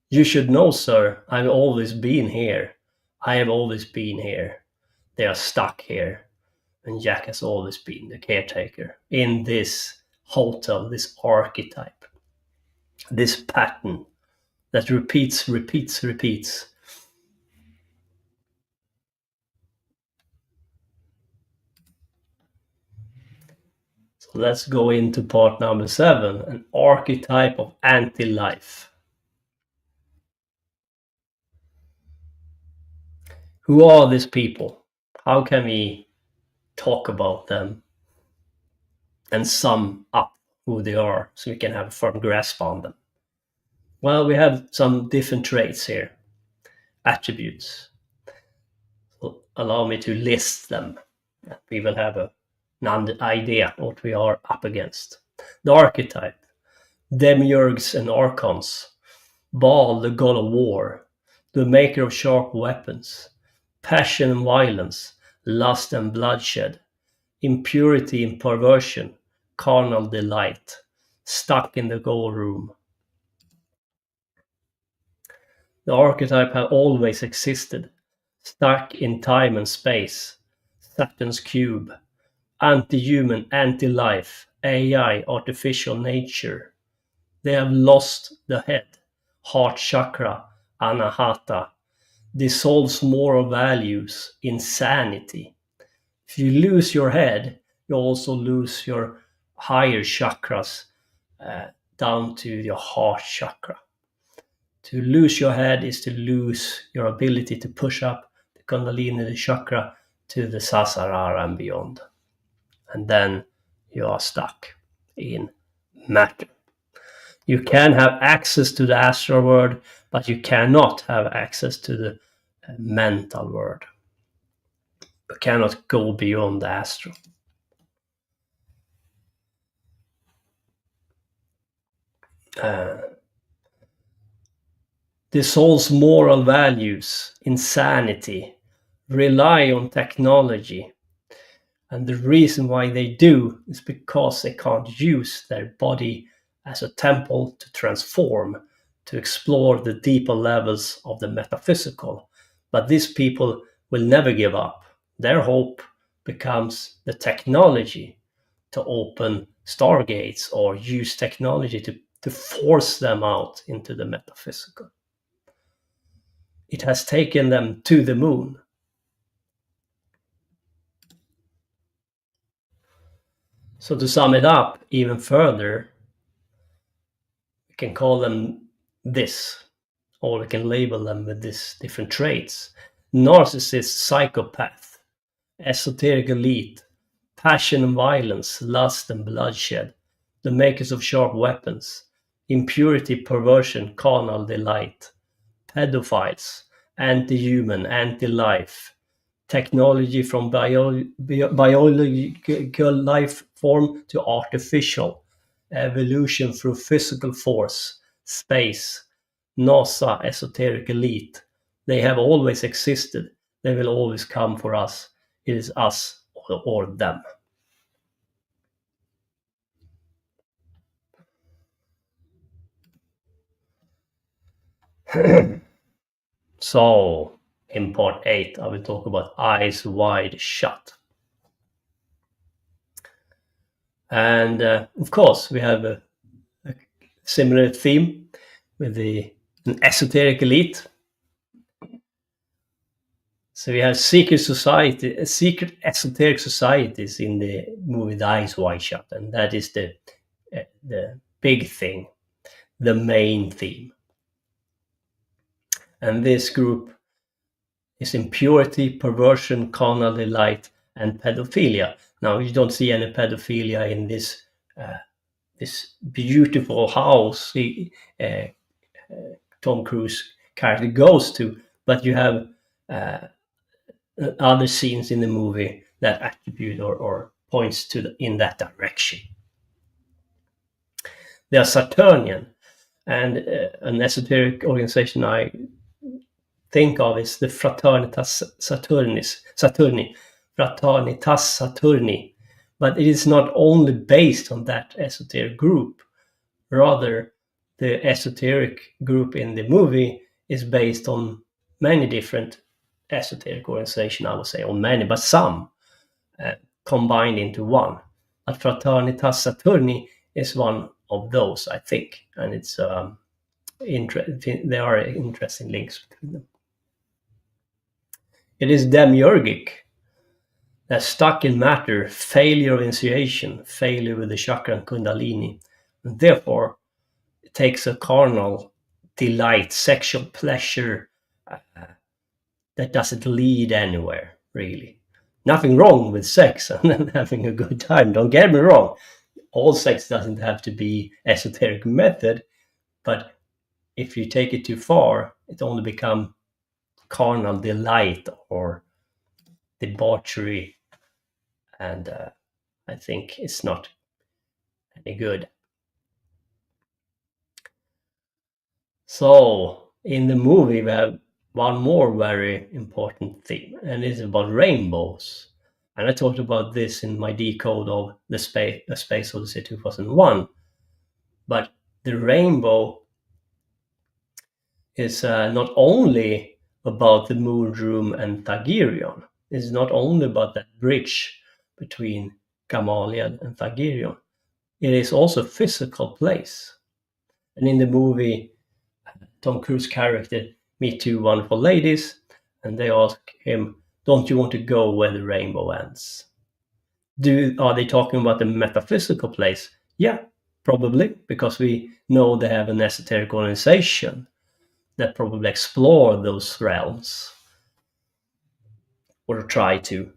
You should know, sir, I've always been here. I have always been here. They are stuck here. And Jack has always been the caretaker in this hotel, this archetype, this pattern that repeats. So let's go into part number 7, an archetype of anti-life. Who are these people? How can we talk about them and sum up who they are so we can have a firm grasp on them? Well, we have some different traits here, attributes. So allow me to list them. We will have an idea what we are up against. The archetype, demiurges and archons, Baal, the god of war, the maker of sharp weapons, passion and violence, lust and bloodshed, impurity and perversion, carnal delight, stuck in the gold room. The archetype have always existed, stuck in time and space, Saturn's cube, anti-human, anti-life, AI, artificial nature. They have lost the head, heart chakra, anahata, dissolves moral values, insanity. If you lose your head, you also lose your higher chakras down to your heart chakra. To lose your head is to lose your ability to push up the Kundalini, the chakra, to the Sahasrara and beyond. And then you are stuck in matter. You can have access to the astral world, but you cannot have access to the mental world. cannot go beyond the astral. The soul's moral values, insanity, rely on technology. And the reason why they do is because they can't use their body as a temple to transform, to explore the deeper levels of the metaphysical. But these people will never give up. Their hope becomes the technology to open stargates or use technology to force them out into the metaphysical. It has taken them to the moon. So to sum it up even further, we can call them this, or we can label them with these different traits: narcissist, psychopath, esoteric elite, passion and violence, lust and bloodshed, the makers of sharp weapons, impurity, perversion, carnal delight, pedophiles, anti-human, anti-life, technology from biological life form to artificial, evolution through physical force, space, NASA, esoteric elite. They have always existed. They will always come for us. It is us or them. So, in part 8, I will talk about eyes wide shut. And of course, we have a similar theme with an esoteric elite. So we have secret esoteric societies in the movie The Eyes Wide Shut, and that is the big thing, the main theme. And this group is impurity, perversion, carnal delight, and pedophilia. Now, you don't see any pedophilia in this beautiful house Tom Cruise character goes to, but you have other scenes in the movie that attribute or points to in that direction. They are Saturnian, and an esoteric organization I think of is the Fraternitas Saturni, Fraternitas Saturni, but it is not only based on that esoteric group. Rather, the esoteric group in the movie is based on many different esoteric organizations, I would say, or many, but some combined into one. But Fraternitas Saturni is one of those, I think, and it's there are interesting links between them. It is demiurgic, stuck in matter, failure of initiation, failure with the chakra and Kundalini, and therefore it takes a carnal delight, sexual pleasure that doesn't lead anywhere, really. Nothing wrong with sex and having a good time, don't get me wrong. All sex doesn't have to be esoteric method, but if you take it too far, it only becomes carnal delight or debauchery, and I think it's not any good. So in the movie we have one more very important theme, and it's about rainbows. And I talked about this in my decode of the Space Odyssey 2001. But the rainbow is not only about the moon room and Thagirion. It's not only about that bridge between Gamaliel and Thagirion. It is also a physical place. And in the movie, Tom Cruise character meet two wonderful ladies, and they ask him, "Don't you want to go where the rainbow ends?" Are they talking about the metaphysical place? Yeah, probably, because we know they have an esoteric organization that probably explore those realms, or try to.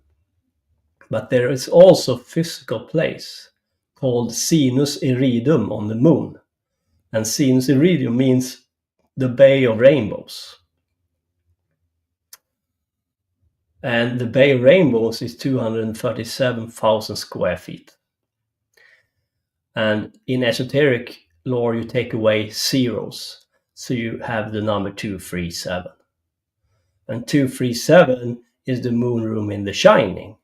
But there is also a physical place called Sinus Iridum on the moon. And Sinus Iridum means the Bay of Rainbows. And the Bay Rainbows is 237,000 square feet. And in esoteric lore, you take away zeros. So you have the number 237. And 237 is the moon room in The Shining.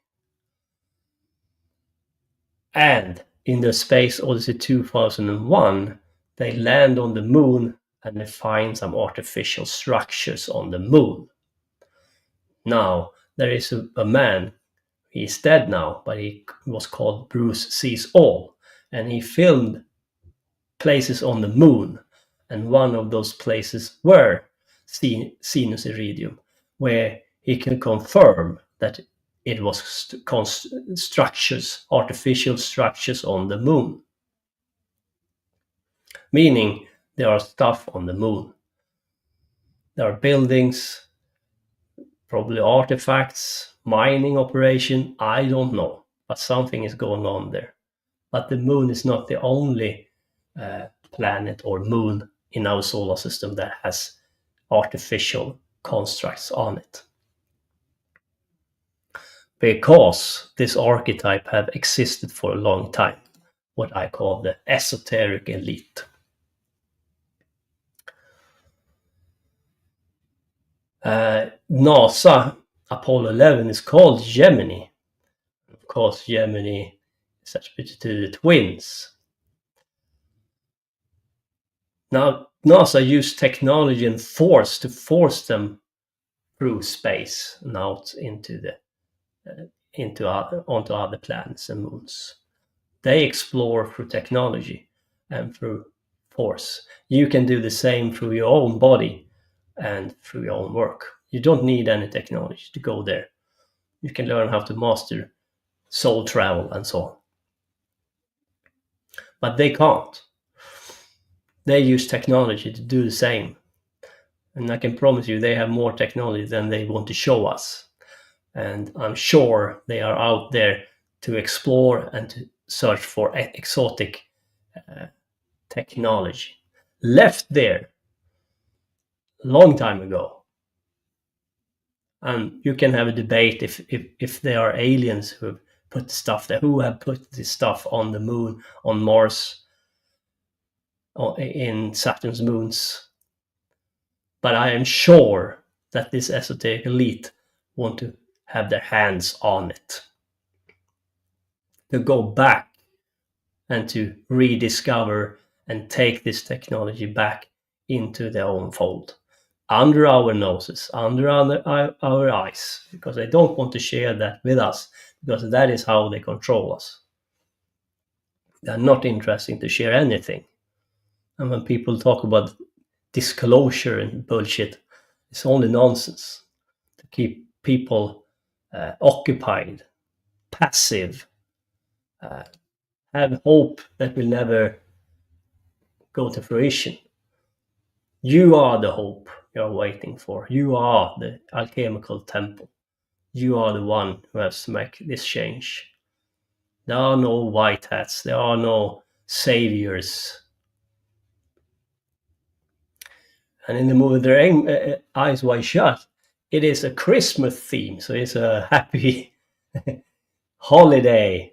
And in the Space Odyssey 2001, they land on the moon and they find some artificial structures on the moon. Now, there is a man, he's dead now, but he was called Bruce Sees All, and he filmed places on the moon, and one of those places were Sinus Iridium, where he can confirm that it was structures, artificial structures on the moon. Meaning there are stuff on the moon. There are buildings, probably artifacts, mining operation, I don't know. But something is going on there. But the moon is not the only planet or moon in our solar system that has artificial constructs on it. Because this archetype have existed for a long time, what I call the esoteric elite. NASA Apollo 11 is called Gemini. Of course, Gemini is attributed to the twins. Now, NASA used technology and force to force them through space and out into the onto other planets and moons. They explore through technology and through force. You can do the same through your own body and through your own work. You don't need any technology to go there. You can learn how to master soul travel and so on. But they can't. They use technology to do the same. And I can promise you they have more technology than they want to show us. And I'm sure they are out there to explore and to search for exotic technology. Left there a long time ago. And you can have a debate if there are aliens who have put the stuff there, who have put this stuff on the moon, on Mars, or in Saturn's moons. But I am sure that this esoteric elite want to have their hands on it. To go back and to rediscover and take this technology back into their own fold. Under our noses, under our eyes, because they don't want to share that with us, because that is how they control us. They're not interested to share anything. And when people talk about disclosure and bullshit, it's only nonsense to keep people occupied, passive, have hope that will never go to fruition. You are the hope you're waiting for. You are the alchemical temple. You are the one who has to make this change. There are no white hats. There are no saviors. And in the movie Their Eyes Wide Shut, it is a Christmas theme. So it's a happy holiday.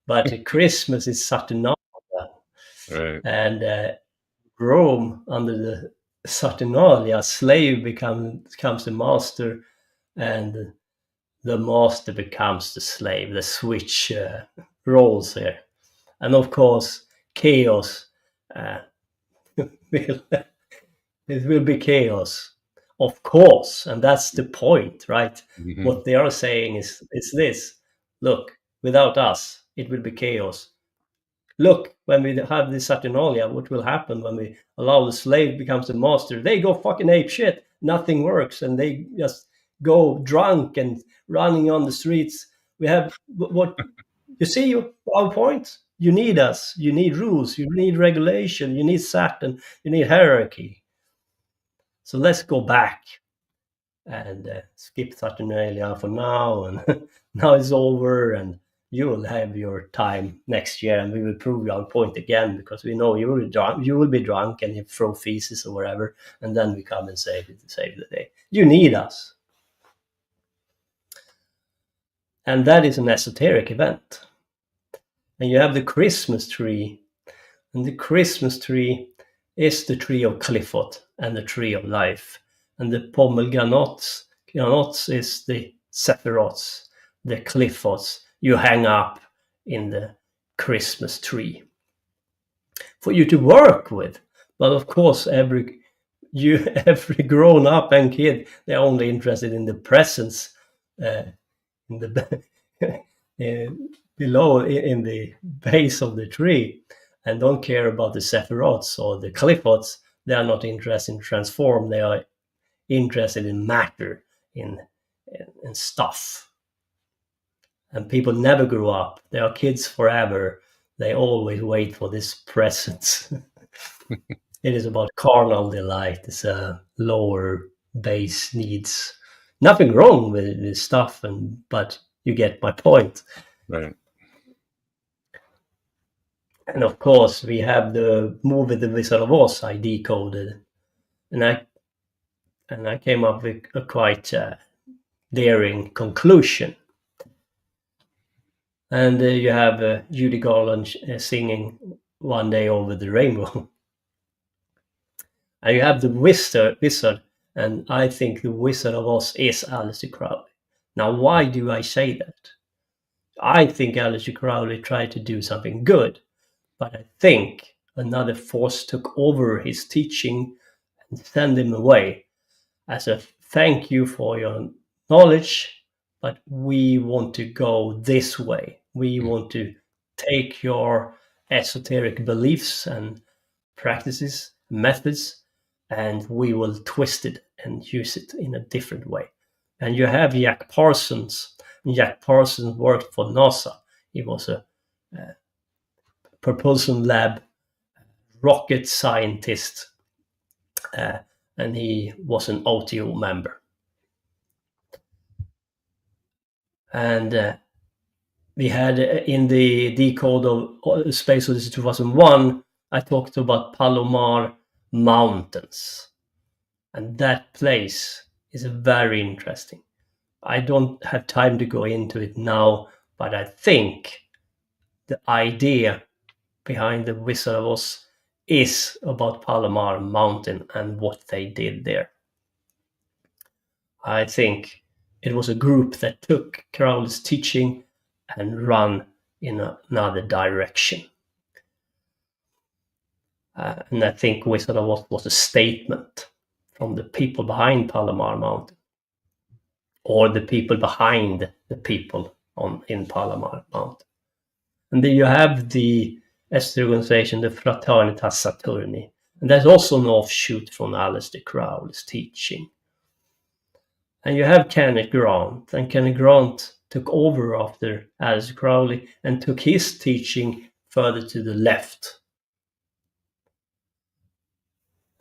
But Christmas is Saturnalia. Right. And Rome, under the Saturnalia, slave becomes the master, and the master becomes the slave. The switch roles here. And of course, chaos. It will be chaos, of course. And that's the point, right? Mm-hmm. What they are saying is this. Look, without us, it will be chaos. Look, when we have the Saturnalia, what will happen when we allow the slave becomes the master? They go fucking ape shit. Nothing works, and they just go drunk and running on the streets. We have what you see our point. You need us. You need rules. You need regulation. You need Saturn. You need hierarchy. So let's go back and skip Saturnalia for now. And now it's over, and you will have your time next year, and we will prove our point again, because we know you will be drunk and you throw feces or whatever, and then we come and save the day. You need us. And that is an esoteric event. And you have the Christmas tree. And the Christmas tree is the tree of Qliphotic and the tree of life. And the pomegranates is the sephiroths, the Qliphotics you hang up in the Christmas tree for you to work with. But of course, every grown up and kid, they're only interested in the presents in the below in the base of the tree, and don't care about the sephiroths or the Qliphotics. They are not interested in transform. They are interested in matter, in stuff. And people never grow up. They are kids forever. They always wait for this present. It is about carnal delight. It's a lower base needs. Nothing wrong with this stuff, but you get my point. Right. And of course, we have the movie The Wizard of Oz. I decoded, and I came up with a quite daring conclusion. And you have Judy Garland singing "One Day Over the Rainbow." And you have the wizard, and I think the Wizard of Oz is Aleister Crowley. Now, why do I say that? I think Aleister Crowley tried to do something good, but I think another force took over his teaching and sent him away as a thank you for your knowledge, but we want to go this way. We want to take your esoteric beliefs and practices, methods, and we will twist it and use it in a different way. And you have Jack Parsons. Jack Parsons worked for NASA. He was a propulsion lab rocket scientist, and he was an OTO member. And we had in the decode of Space Odyssey 2001, I talked about Palomar Mountains. And that place is very interesting. I don't have time to go into it now, but I think the idea behind the Wizard of Oz is about Palomar Mountain and what they did there. I think it was a group that took Crowley's teaching and run in another direction. And I think Wizard of Oz was a statement from the people behind Palomar Mountain, or the people behind the people in Palomar Mountain. And then you have the esoteric organization, the Fraternitas Saturni, and that's also an offshoot from Aleister Crowley's teaching. And you have Kenneth Grant, and Kenneth Grant took over after Aleister Crowley and took his teaching further to the left.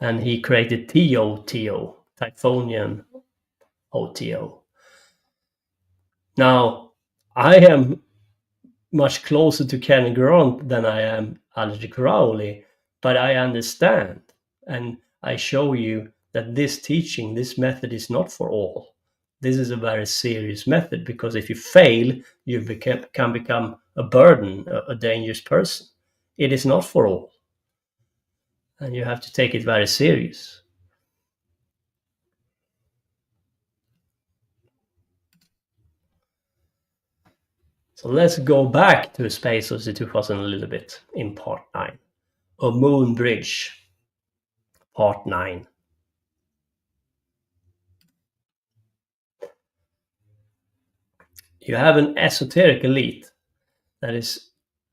And he created TOTO, Typhonian OTO. Now, I am much closer to Kenneth Grant than I am Aleister Crowley, but I understand, and I show you that this teaching, this method is not for all. This is a very serious method, because if you fail, you can become a burden, a dangerous person. It is not for all. And you have to take it very serious. So let's go back to Space Odyssey 2000 a little bit in part 9. A Moon Bridge, part 9. You have an esoteric elite that is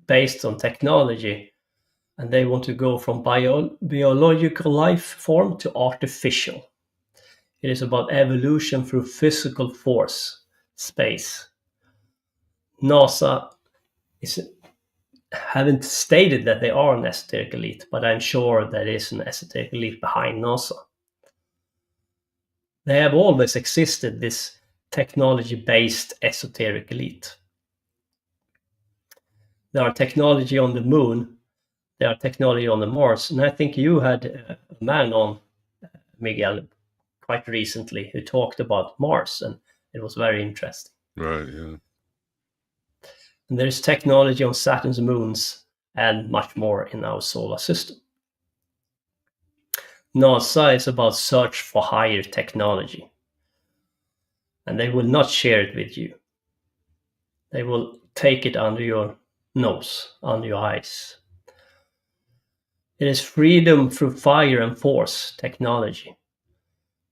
based on technology, and they want to go from biological life form to artificial. It is about evolution through physical force, space. NASA haven't stated that they are an esoteric elite, but I'm sure there is an esoteric elite behind NASA. They have always existed, this technology-based esoteric elite. There are technology on the moon, there are technology on the Mars, and I think you had a man on, Miguel, quite recently who talked about Mars, and it was very interesting. Right, yeah. And there is technology on Saturn's moons and much more in our solar system. NASA is about search for higher technology. And they will not share it with you. They will take it under your nose, under your eyes. It is freedom through fire and force technology.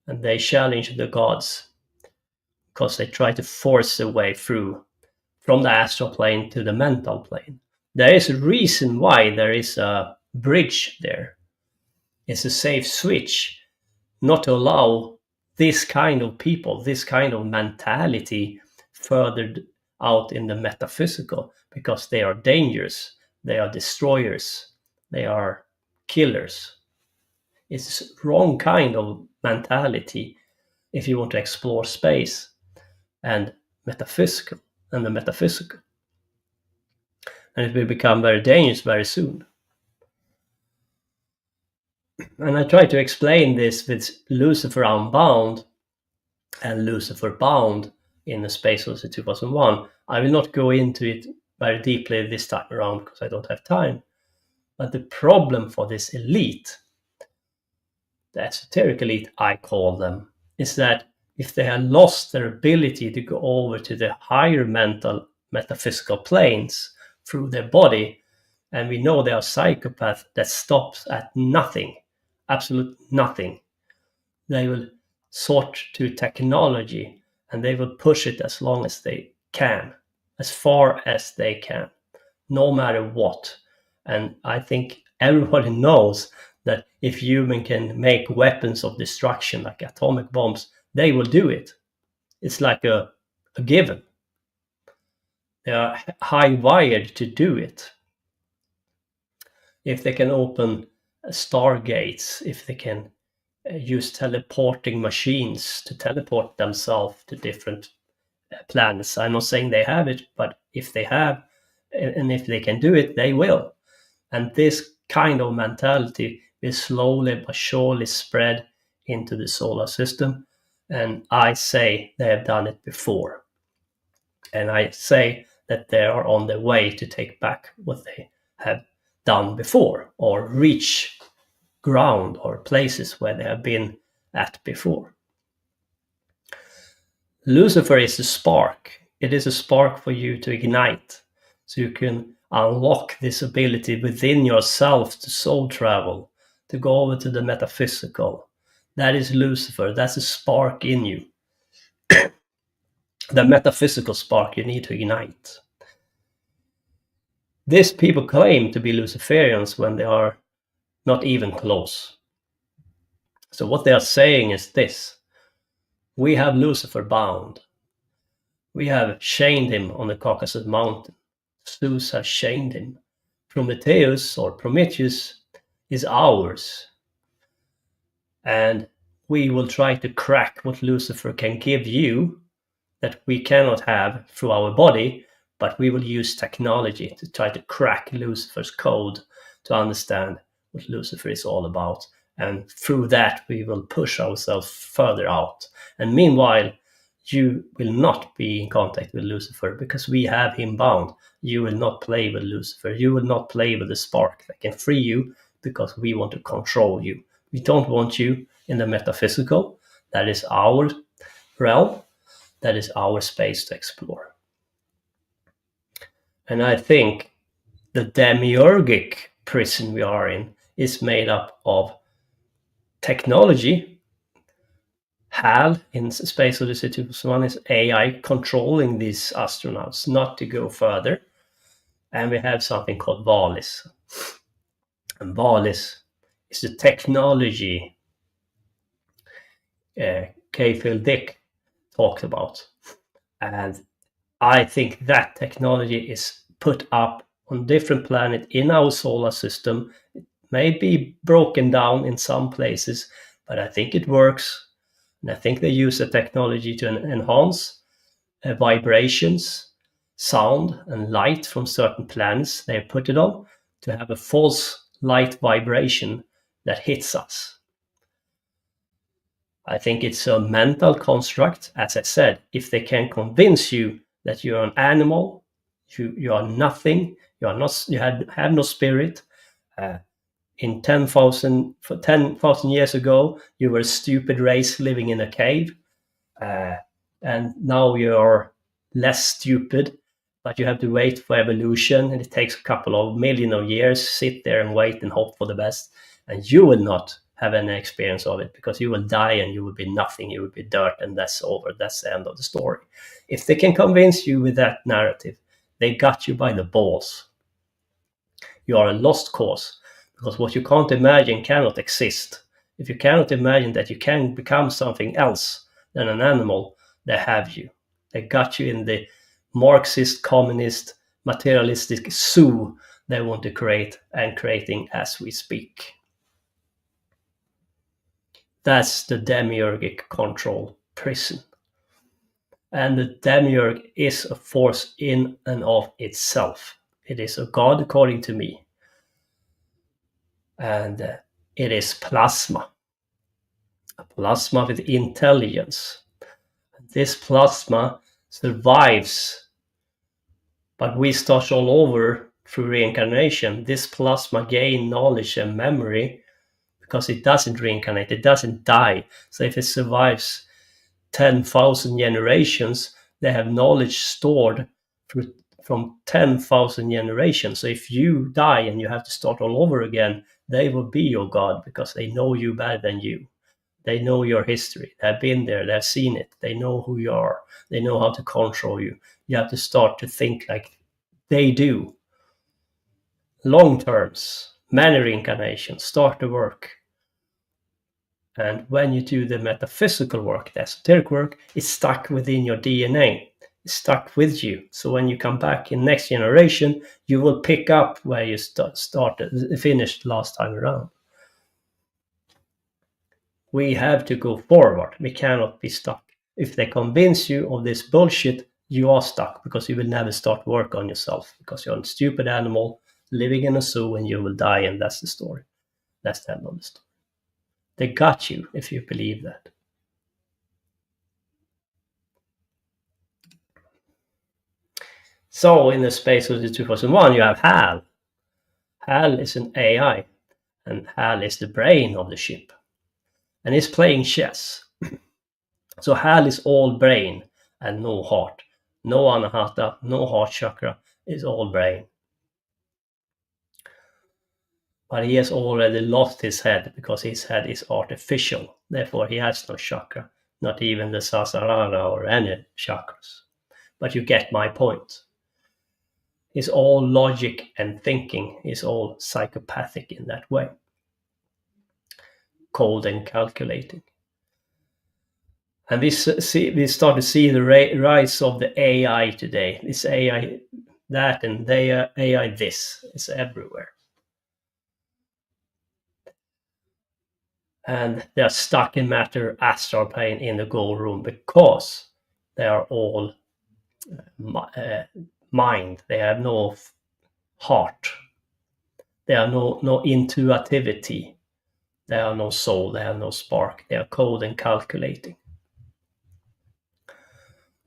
And they challenge the gods because they try to force their way through from the astral plane to the mental plane. There is a reason why there is a bridge there. It's a safe switch not to allow this kind of people, this kind of mentality further out in the metaphysical, because they are dangerous, they are destroyers, they are killers. It's wrong kind of mentality if you want to explore space and metaphysical and the metaphysical. And it will become very dangerous very soon. And I try to explain this with Lucifer Unbound and Lucifer Bound in the Space Odyssey 2001. I will not go into it very deeply this time around because I don't have time. But the problem for this elite, the esoteric elite I call them, is that if they have lost their ability to go over to the higher mental metaphysical planes through their body, and we know they are psychopaths that stops at nothing, absolute nothing, they will sort to technology and they will push it as long as they can, as far as they can, no matter what. And I think everybody knows that if human can make weapons of destruction like atomic bombs, they will do it. It's like a given. They are high-wired to do it. If they can open stargates, if they can use teleporting machines to teleport themselves to different planets. I'm not saying they have it, but if they have, and if they can do it, they will. And this kind of mentality will slowly but surely spread into the solar system. And I say they have done it before. And I say that they are on their way to take back what they have done before, or reach ground or places where they have been at before. Lucifer is a spark. It is a spark for you to ignite, so you can unlock this ability within yourself to soul travel, to go over to the metaphysical. That is Lucifer. That's a spark in you. The metaphysical spark you need to ignite. These people claim to be Luciferians when they are not even close. So what they are saying is this: we have Lucifer bound. We have chained him on the Caucasus mountain. Zeus has chained him. Prometheus or Prometheus is ours. And we will try to crack what Lucifer can give you that we cannot have through our body, but we will use technology to try to crack Lucifer's code to understand what Lucifer is all about. And through that, we will push ourselves further out. And meanwhile, you will not be in contact with Lucifer because we have him bound. You will not play with Lucifer. You will not play with the spark that can free you because we want to control you. We don't want you in the metaphysical. That is our realm. That is our space to explore. And I think the demiurgic prison we are in is made up of technology. HAL in Space Odyssey 2001 is AI controlling these astronauts not to go further. And we have something called Valis. And Valis is the technology K. Dick talked about. And I think that technology is put up on different planets in our solar system. It may be broken down in some places, but I think it works. And I think they use the technology to enhance vibrations, sound, and light from certain planets. They put it on to have a false light vibration that hits us. I think it's a mental construct. As I said, if they can convince you that you're an animal, You are nothing. You are not. You have no spirit. In 10,000 years ago, you were a stupid race living in a cave, and now you are less stupid. But you have to wait for evolution, and it takes a couple of million of years. Sit there and wait and hope for the best, and you will not have any experience of it, because you will die and you will be nothing. You will be dirt, and that's over. That's the end of the story. If they can convince you with that narrative, they got you by the balls. You are a lost cause, because what you can't imagine cannot exist. If you cannot imagine that you can become something else than an animal, they have you. They got you in the Marxist, communist, materialistic zoo they want to create, and creating as we speak. That's the demiurgic control prison. And the demiurge is a force in and of itself. It is a god, according to me. And it is plasma. A plasma with intelligence. This plasma survives, but we start all over through reincarnation. This plasma gains knowledge and memory because it doesn't reincarnate, it doesn't die. So if it survives 10,000 generations, they have knowledge stored from 10,000 generations. So if you die and you have to start all over again, they will be your God, because they know you better than you. They know your history. They've been there. They've seen it. They know who you are. They know how to control you. You have to start to think like they do. Long terms, many reincarnations, start the work. And when you do the metaphysical work, the esoteric work, it's stuck within your DNA. It's stuck with you. So when you come back in next generation, you will pick up where you finished last time around. We have to go forward. We cannot be stuck. If they convince you of this bullshit, you are stuck, because you will never start work on yourself, because you're a stupid animal living in a zoo and you will die, and that's the story. That's the end of the story. They got you if you believe that. So in the space of the 2001, you have HAL. HAL is an AI, and HAL is the brain of the ship. And it's playing chess. So HAL is all brain and no heart. No anahata, no heart chakra, is all brain. But he has already lost his head, because his head is artificial. Therefore, he has no chakra, not even the Sasarara or any chakras. But you get my point. It's all logic and thinking. It's all psychopathic in that way. Cold and calculating. And we start to see the rise of the AI today. It's AI that and AI this. It's everywhere. And they are stuck in matter, astral plane, in the goal room, because they are all mind. They have no heart. They have no intuitivity. They have no soul. They have no spark. They are cold and calculating.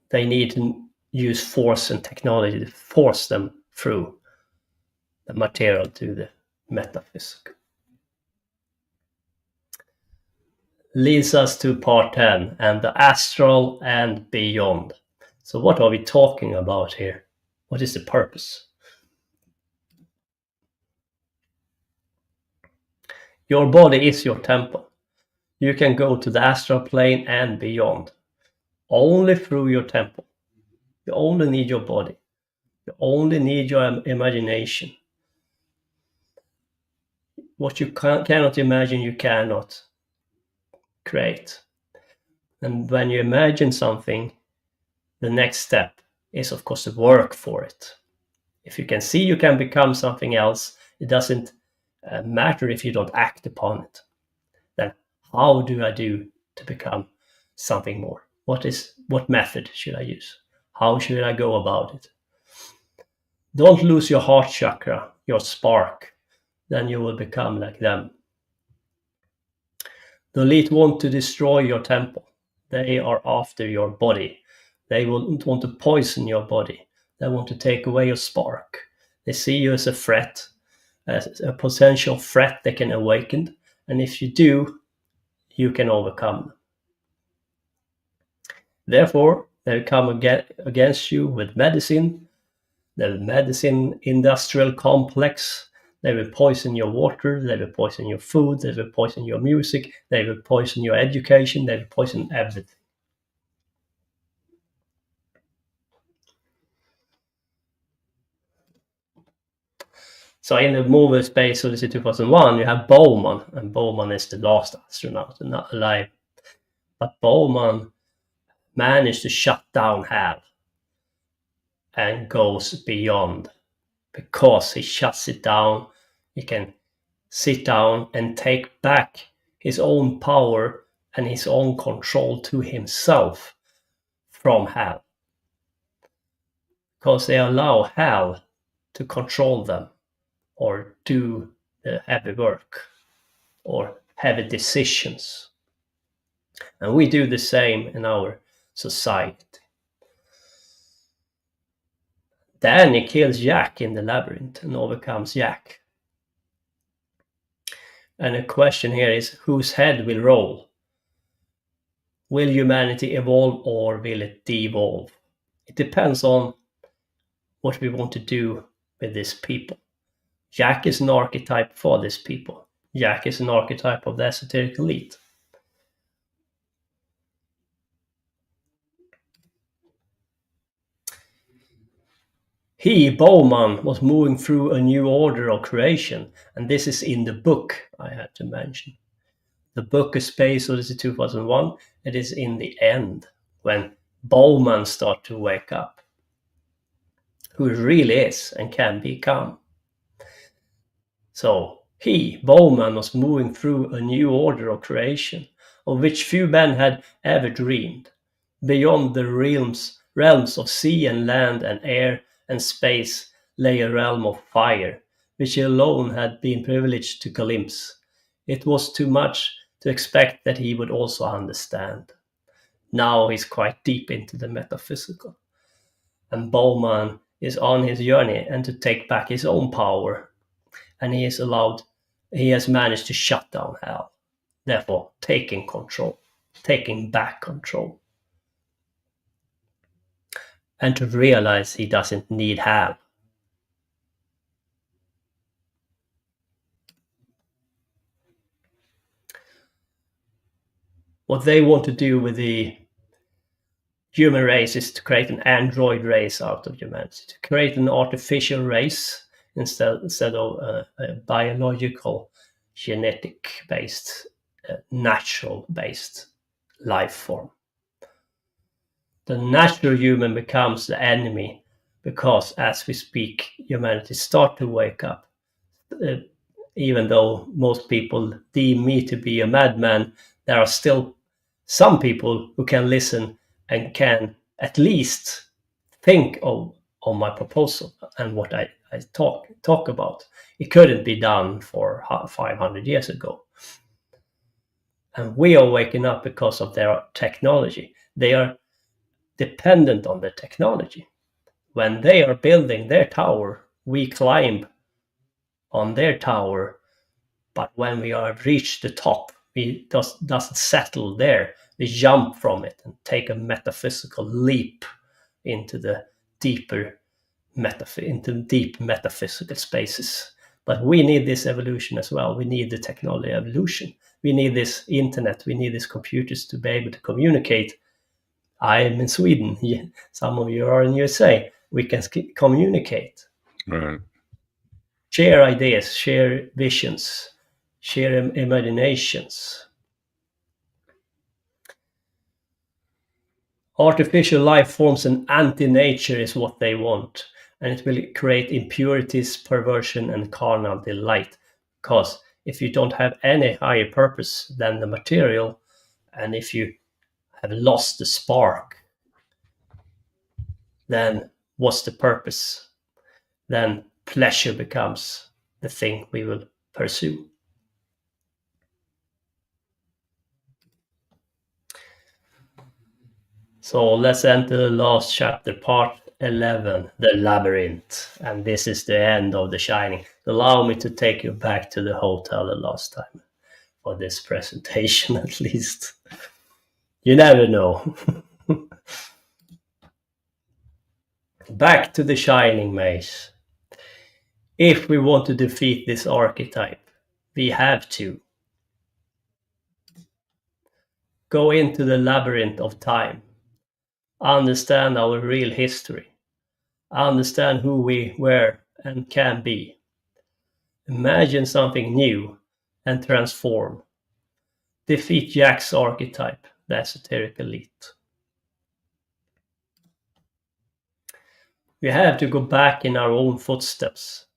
They need to use force and technology to force them through the material to the metaphysical. Leads us to part 10, and the astral and beyond. So what are we talking about here? What is the purpose? Your body is your temple. You can go to the astral plane and beyond only through your temple. You only need your body. You only need your imagination. What you cannot imagine, you cannot create. And when you imagine something, the next step is, of course, to work for it. If you can see you can become something else, it doesn't matter if you don't act upon it. Then how do I do to become something more? What method should I use? How should I go about it? Don't lose your heart chakra, your spark. Then you will become like them. The elite want to destroy your temple. They are after your body. They will want to poison your body. that want to take away your spark. They see you as a threat, as a potential threat they can awaken, and if you do, you can overcome them. Therefore, they come against you with medicine, the medicine industrial complex. They will poison your water, they will poison your food, they will poison your music, they will poison your education, they will poison everything. So in the movie Space Odyssey 2001, you have Bowman, and Bowman is the last astronaut and not alive. But Bowman managed to shut down hell and goes beyond. Because he shuts it down, he can sit down and take back his own power and his own control to himself from hell. Because they allow hell to control them or do the heavy work or heavy decisions. And we do the same in our society. Then he kills Jack in the labyrinth and overcomes Jack. And the question here is, whose head will roll? Will humanity evolve or will it devolve? It depends on what we want to do with these people. Jack is an archetype for these people. Jack is an archetype of the esoteric elite. He, Bowman, was moving through a new order of creation, and this is in the book I had to mention. The book of Space Odyssey 2001, it is in the end, when Bowman starts to wake up, who he really is and can become. So he, Bowman, was moving through a new order of creation, of which few men had ever dreamed. Beyond the realms of sea and land and air and space lay a realm of fire, which he alone had been privileged to glimpse. It was too much to expect that he would also understand. Now he's quite deep into the metaphysical. And Bowman is on his journey and to take back his own power. And he has managed to shut down hell. Therefore, taking control, taking back control. And to realize he doesn't need hell. What they want to do with the human race is to create an android race out of humanity, to create an artificial race instead of a biological, genetic-based, natural-based life form. The natural human becomes the enemy because, as we speak, humanity starts to wake up. Even though most people deem me to be a madman, there are still some people who can listen and can at least think of my proposal and what I talk about. It couldn't be done for 500 years ago. And we are waking up because of their technology. They are dependent on the technology. When they are building their tower, we climb on their tower, but when we have reached the top, we doesn't settle there. We jump from it and take a metaphysical leap into the deep metaphysical spaces. But we need this evolution as well. We need the technology evolution. We need this internet. We need these computers to be able to communicate. I am in Sweden. Some of you are in USA. We can communicate. Right. Share ideas, share visions, share imaginations. Artificial life forms and anti-nature is what they want. And it will create impurities, perversion, and carnal delight. Because if you don't have any higher purpose than the material, and if you have lost the spark, then what's the purpose? Then pleasure becomes the thing we will pursue. So let's enter the last chapter, part 11, The Labyrinth. And this is the end of The Shining. Allow me to take you back to the hotel the last time for this presentation, at least. You never know. Back to The Shining maze. If we want to defeat this archetype, we have to go into the labyrinth of time, understand our real history, understand who we were and can be, imagine something new and transform, defeat Jack's archetype, the esoteric elite. We have to go back in our own footsteps,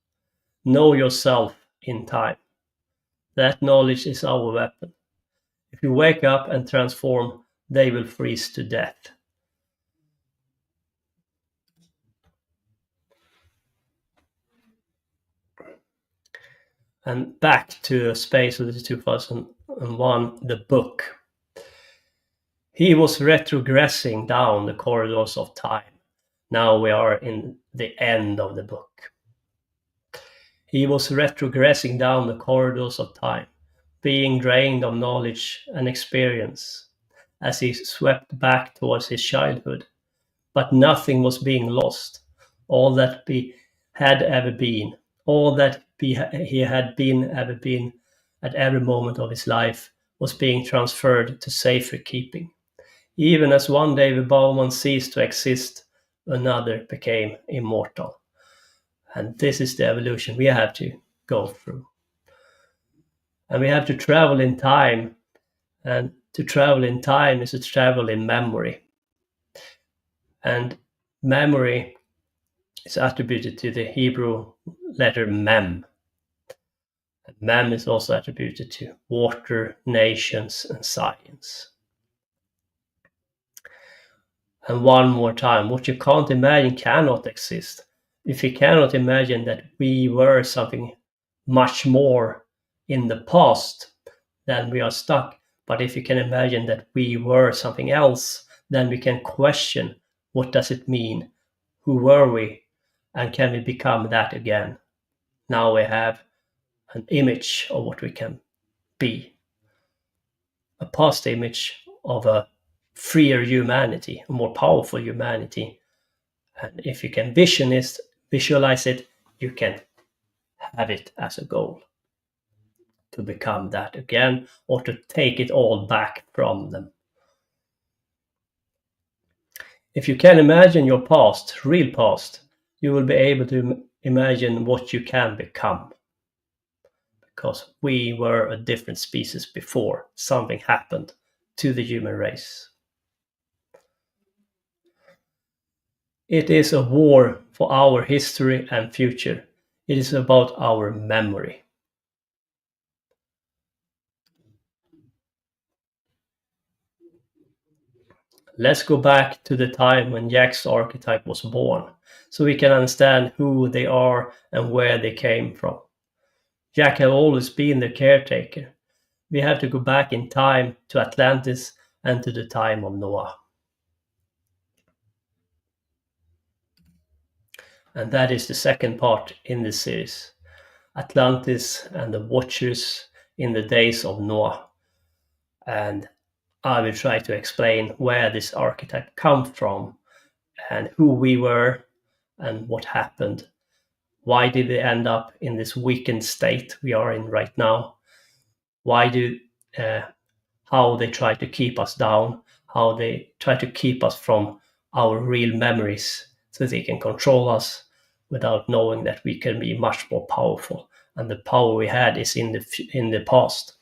know yourself in time. That knowledge is our weapon. If you wake up and transform, they will freeze to death. And back to Space Odyssey 2001, the book. He was retrogressing down the corridors of time. Now we are in the end of the book. He was retrogressing down the corridors of time, being drained of knowledge and experience as he swept back towards his childhood. But nothing was being lost. All that had ever been, all that he had ever been at every moment of his life was being transferred to safer keeping. Even as one David Bowman ceased to exist, another became immortal. And this is the evolution we have to go through. And we have to travel in time. And to travel in time is to travel in memory. And memory is attributed to the Hebrew letter mem. And mem is also attributed to water, nations, and science. And one more time, what you can't imagine cannot exist. If you cannot imagine that we were something much more in the past, then we are stuck. But if you can imagine that we were something else, then we can question, what does it mean? Who were we? And can we become that again? Now we have an image of what we can be. A past image of a freer humanity, a more powerful humanity. And if you can visualize it, you can have it as a goal to become that again, or to take it all back from them. If you can imagine your past, real past, you will be able to imagine what you can become. Because we were a different species before something happened to the human race. It is a war for our history and future. It is about our memory. Let's go back to the time when Jack's archetype was born, so we can understand who they are and where they came from. Jack had always been the caretaker. We have to go back in time to Atlantis and to the time of Noah. And that is the second part in this series. Atlantis and the Watchers in the days of Noah. And I will try to explain where this archetype comes from and who we were and what happened. Why did we end up in this weakened state we are in right now? How they try to keep us down, how they try to keep us from our real memories so they can control us without knowing that we can be much more powerful. And the power we had is in the past.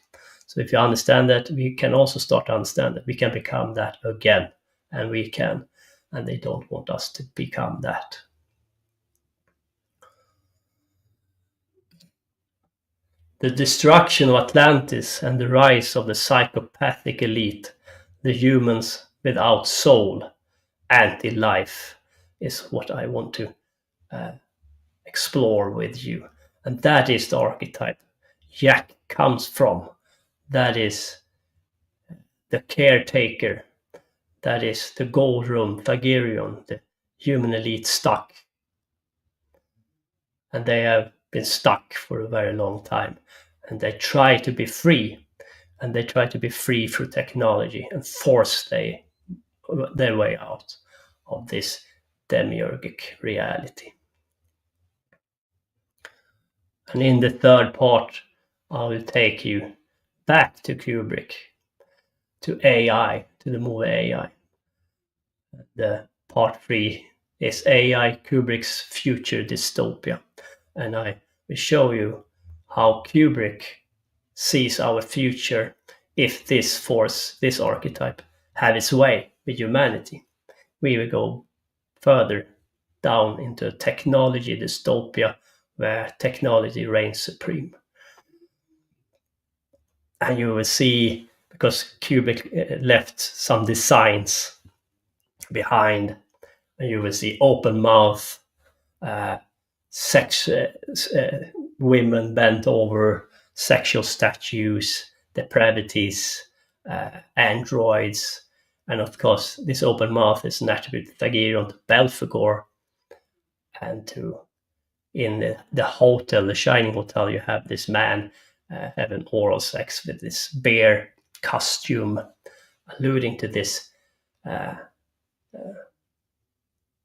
So if you understand that, we can also start to understand that we can become that again. And we can. And they don't want us to become that. The destruction of Atlantis and the rise of the psychopathic elite, the humans without soul, anti-life, is what I want to explore with you. And that is the archetype Jack comes from. That is the caretaker. That is the gold room, Fagirion, the human elite stuck. And they have been stuck for a very long time. And they try to be free. And they try to be free through technology and force their way out of this demiurgic reality. And in the third part, I will take you back to Kubrick, to AI, to the movie AI. The part 3 is AI, Kubrick's future dystopia. And I will show you how Kubrick sees our future if this force, this archetype, have its way with humanity. We will go further down into technology dystopia where technology reigns supreme. And you will see, because Kubrick left some designs behind, and you will see open mouth, women bent over, sexual statues, depravities, androids, and of course this open mouth is an attribute of Tagirion to Belphegor, and to in the hotel, the Shining Hotel, you have this man having oral sex with this bear costume, alluding to this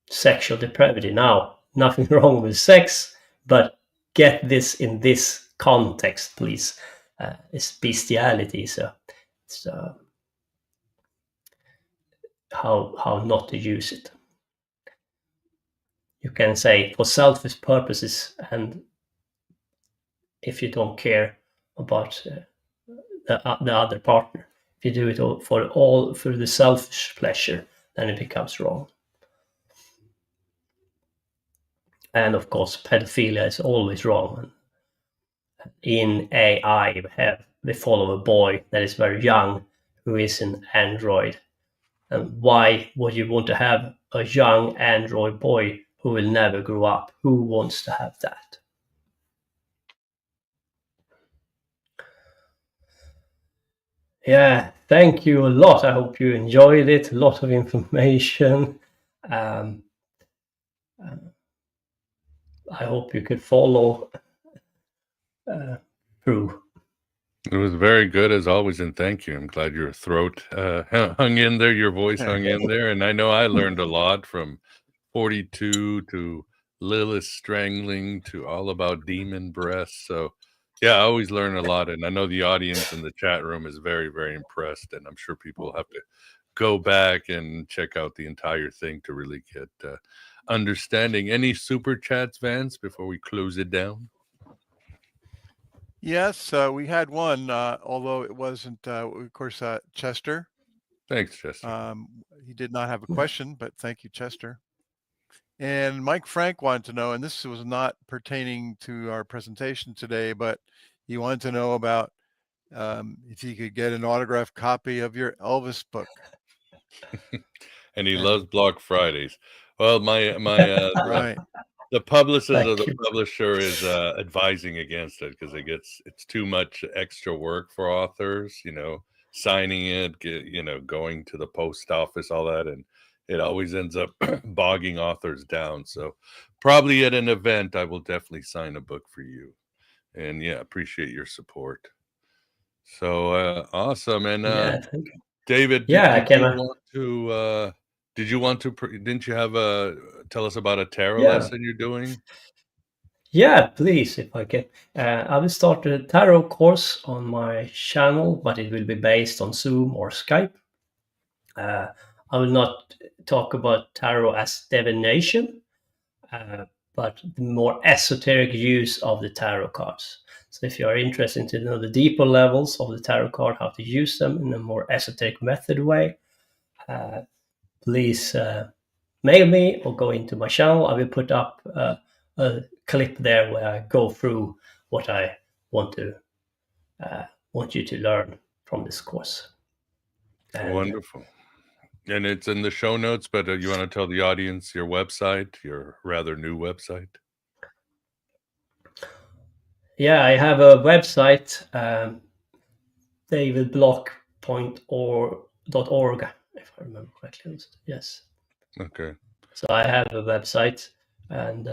sexual depravity. Now, nothing wrong with sex, but get this in this context, please. It's bestiality, so it's how not to use it. You can say for selfish purposes, and if you don't care about the other partner, if you do it for the selfish pleasure, then it becomes wrong. And of course, pedophilia is always wrong. In AI, they follow a boy that is very young who is an android. And why would you want to have a young android boy who will never grow up? Who wants to have that? Yeah, thank you a lot. I hope you enjoyed it. A lot of information. I hope you could follow through. It was very good as always, and thank you. I'm glad your throat hung in there, your voice hung in there, and I know I learned a lot from 42 to Lilith strangling to all about demon breasts. So yeah, I always learn a lot, and I know the audience in the chat room is very, very impressed, and I'm sure people will have to go back and check out the entire thing to really get understanding. Any super chats, Vance, before we close it down? Yes, we had one, although it wasn't, of course, Chester. Thanks, Chester. He did not have a question, but thank you, Chester. And Mike Frank wanted to know, and this was not pertaining to our presentation today, but he wanted to know about if he could get an autographed copy of your Elvis book. And he loves Block Fridays. Well, my Right. the publicist of the publisher is advising against it because it's too much extra work for authors, signing it, going to the post office, all that, and it always ends up bogging authors down. So probably at an event, I will definitely sign a book for you. And yeah, appreciate your support. So awesome. And David, didn't you have tell us about a tarot lesson you're doing? Yeah, please, if I can. I will start a tarot course on my channel, but it will be based on Zoom or Skype. I will not talk about tarot as divination, but the more esoteric use of the tarot cards. So if you are interested to know the deeper levels of the tarot card, how to use them in a more esoteric method way, please mail me or go into my channel. I will put up a clip there where I go through what I want you to learn from this course. Wonderful. And it's in the show notes, but you want to tell the audience your website, your rather new website? Yeah, I have a website, davidblock.org, if I remember correctly. Yes. Okay. So I have a website, and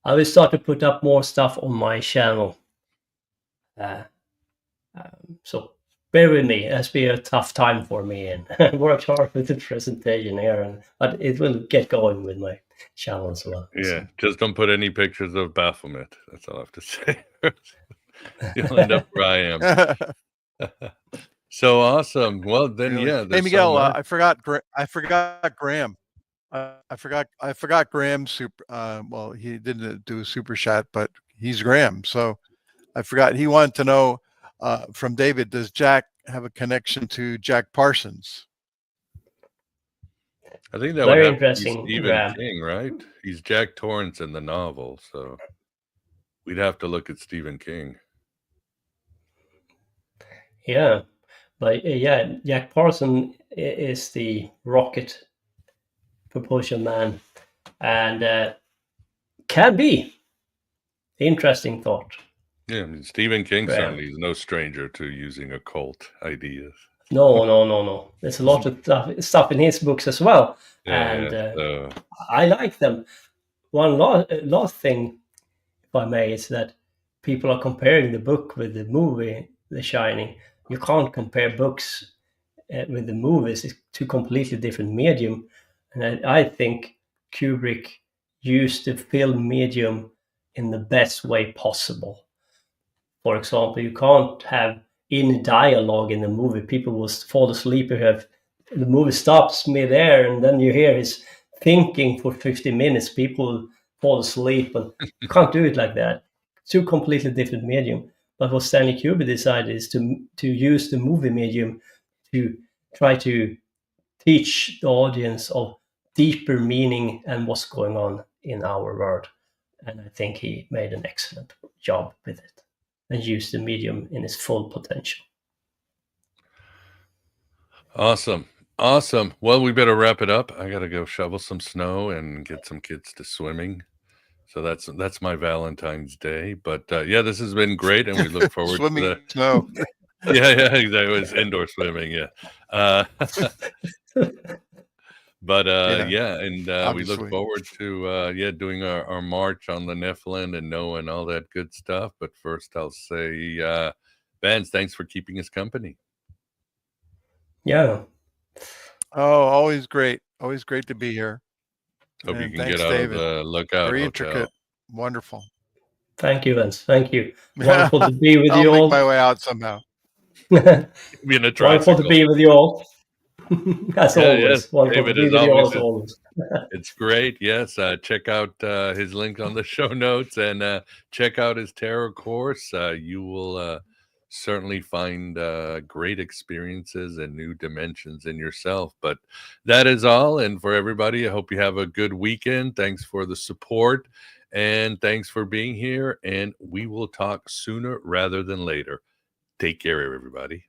I will start to put up more stuff on my channel. So bear with me. It's been a tough time for me, and worked hard with the presentation here, but it will get going with my channel as well. Yeah, just don't put any pictures of Baphomet. That's all I have to say. You'll end up where I am. So awesome. Well, then, Really. yeah. Hey, Miguel, I forgot Graham. I forgot Graham's super. Well, he didn't do a super chat, but he's Graham. So I forgot. He wanted to know from David, does Jack have a connection to Jack Parsons? I think that Very would have interesting, to be Stephen Graham. King, right? He's Jack Torrance in the novel, so we'd have to look at Stephen King. Yeah, but yeah, Jack Parsons is the rocket propulsion man, and can be interesting thought. Yeah, I mean, Stephen King Graham. certainly is no stranger to using occult ideas. No. There's a lot of stuff in his books as well, Yeah, I like them. One last thing, if I may, is that people are comparing the book with the movie, The Shining. You can't compare books with the movies. It's two completely different medium, and I think Kubrick used the film medium in the best way possible. For example, you can't have any dialogue in the movie. People will fall asleep if the movie stops mid-air, and then you hear his thinking for 50 minutes. People will fall asleep, and you can't do it like that. Two completely different medium. But what Stanley Kubrick decided is to use the movie medium to try to teach the audience of deeper meaning and what's going on in our world. And I think he made an excellent job with it and used the medium in its full potential. Awesome. Well, we better wrap it up. I got to go shovel some snow and get some kids to swimming. So that's my Valentine's Day. But yeah, this has been great, and we look forward Swimming to the snow. yeah, exactly. It was indoor swimming, yeah. But yeah, and we look obviously. forward to doing our march on the Nephilim and Noah and all that good stuff. But first, I'll say, Vance, thanks for keeping us company. Yeah. Oh, always great to be here. Hope you And can thanks, get out David. of the Lookout Very Hotel. intricate, wonderful. Thank you, Vince. Thank you. Wonderful to be with I'll you make all. my way out somehow. Be in a Wonderful tricycle. to be with you all. As always. Yes, Wonderful David, to be as with you all always, as always. It's great. Yes, check out his link on the show notes and check out his tarot course. You will certainly find great experiences and new dimensions in yourself. But that is all. And for everybody, I hope you have a good weekend. Thanks for the support and thanks for being here. And we will talk sooner rather than later. Take care, everybody.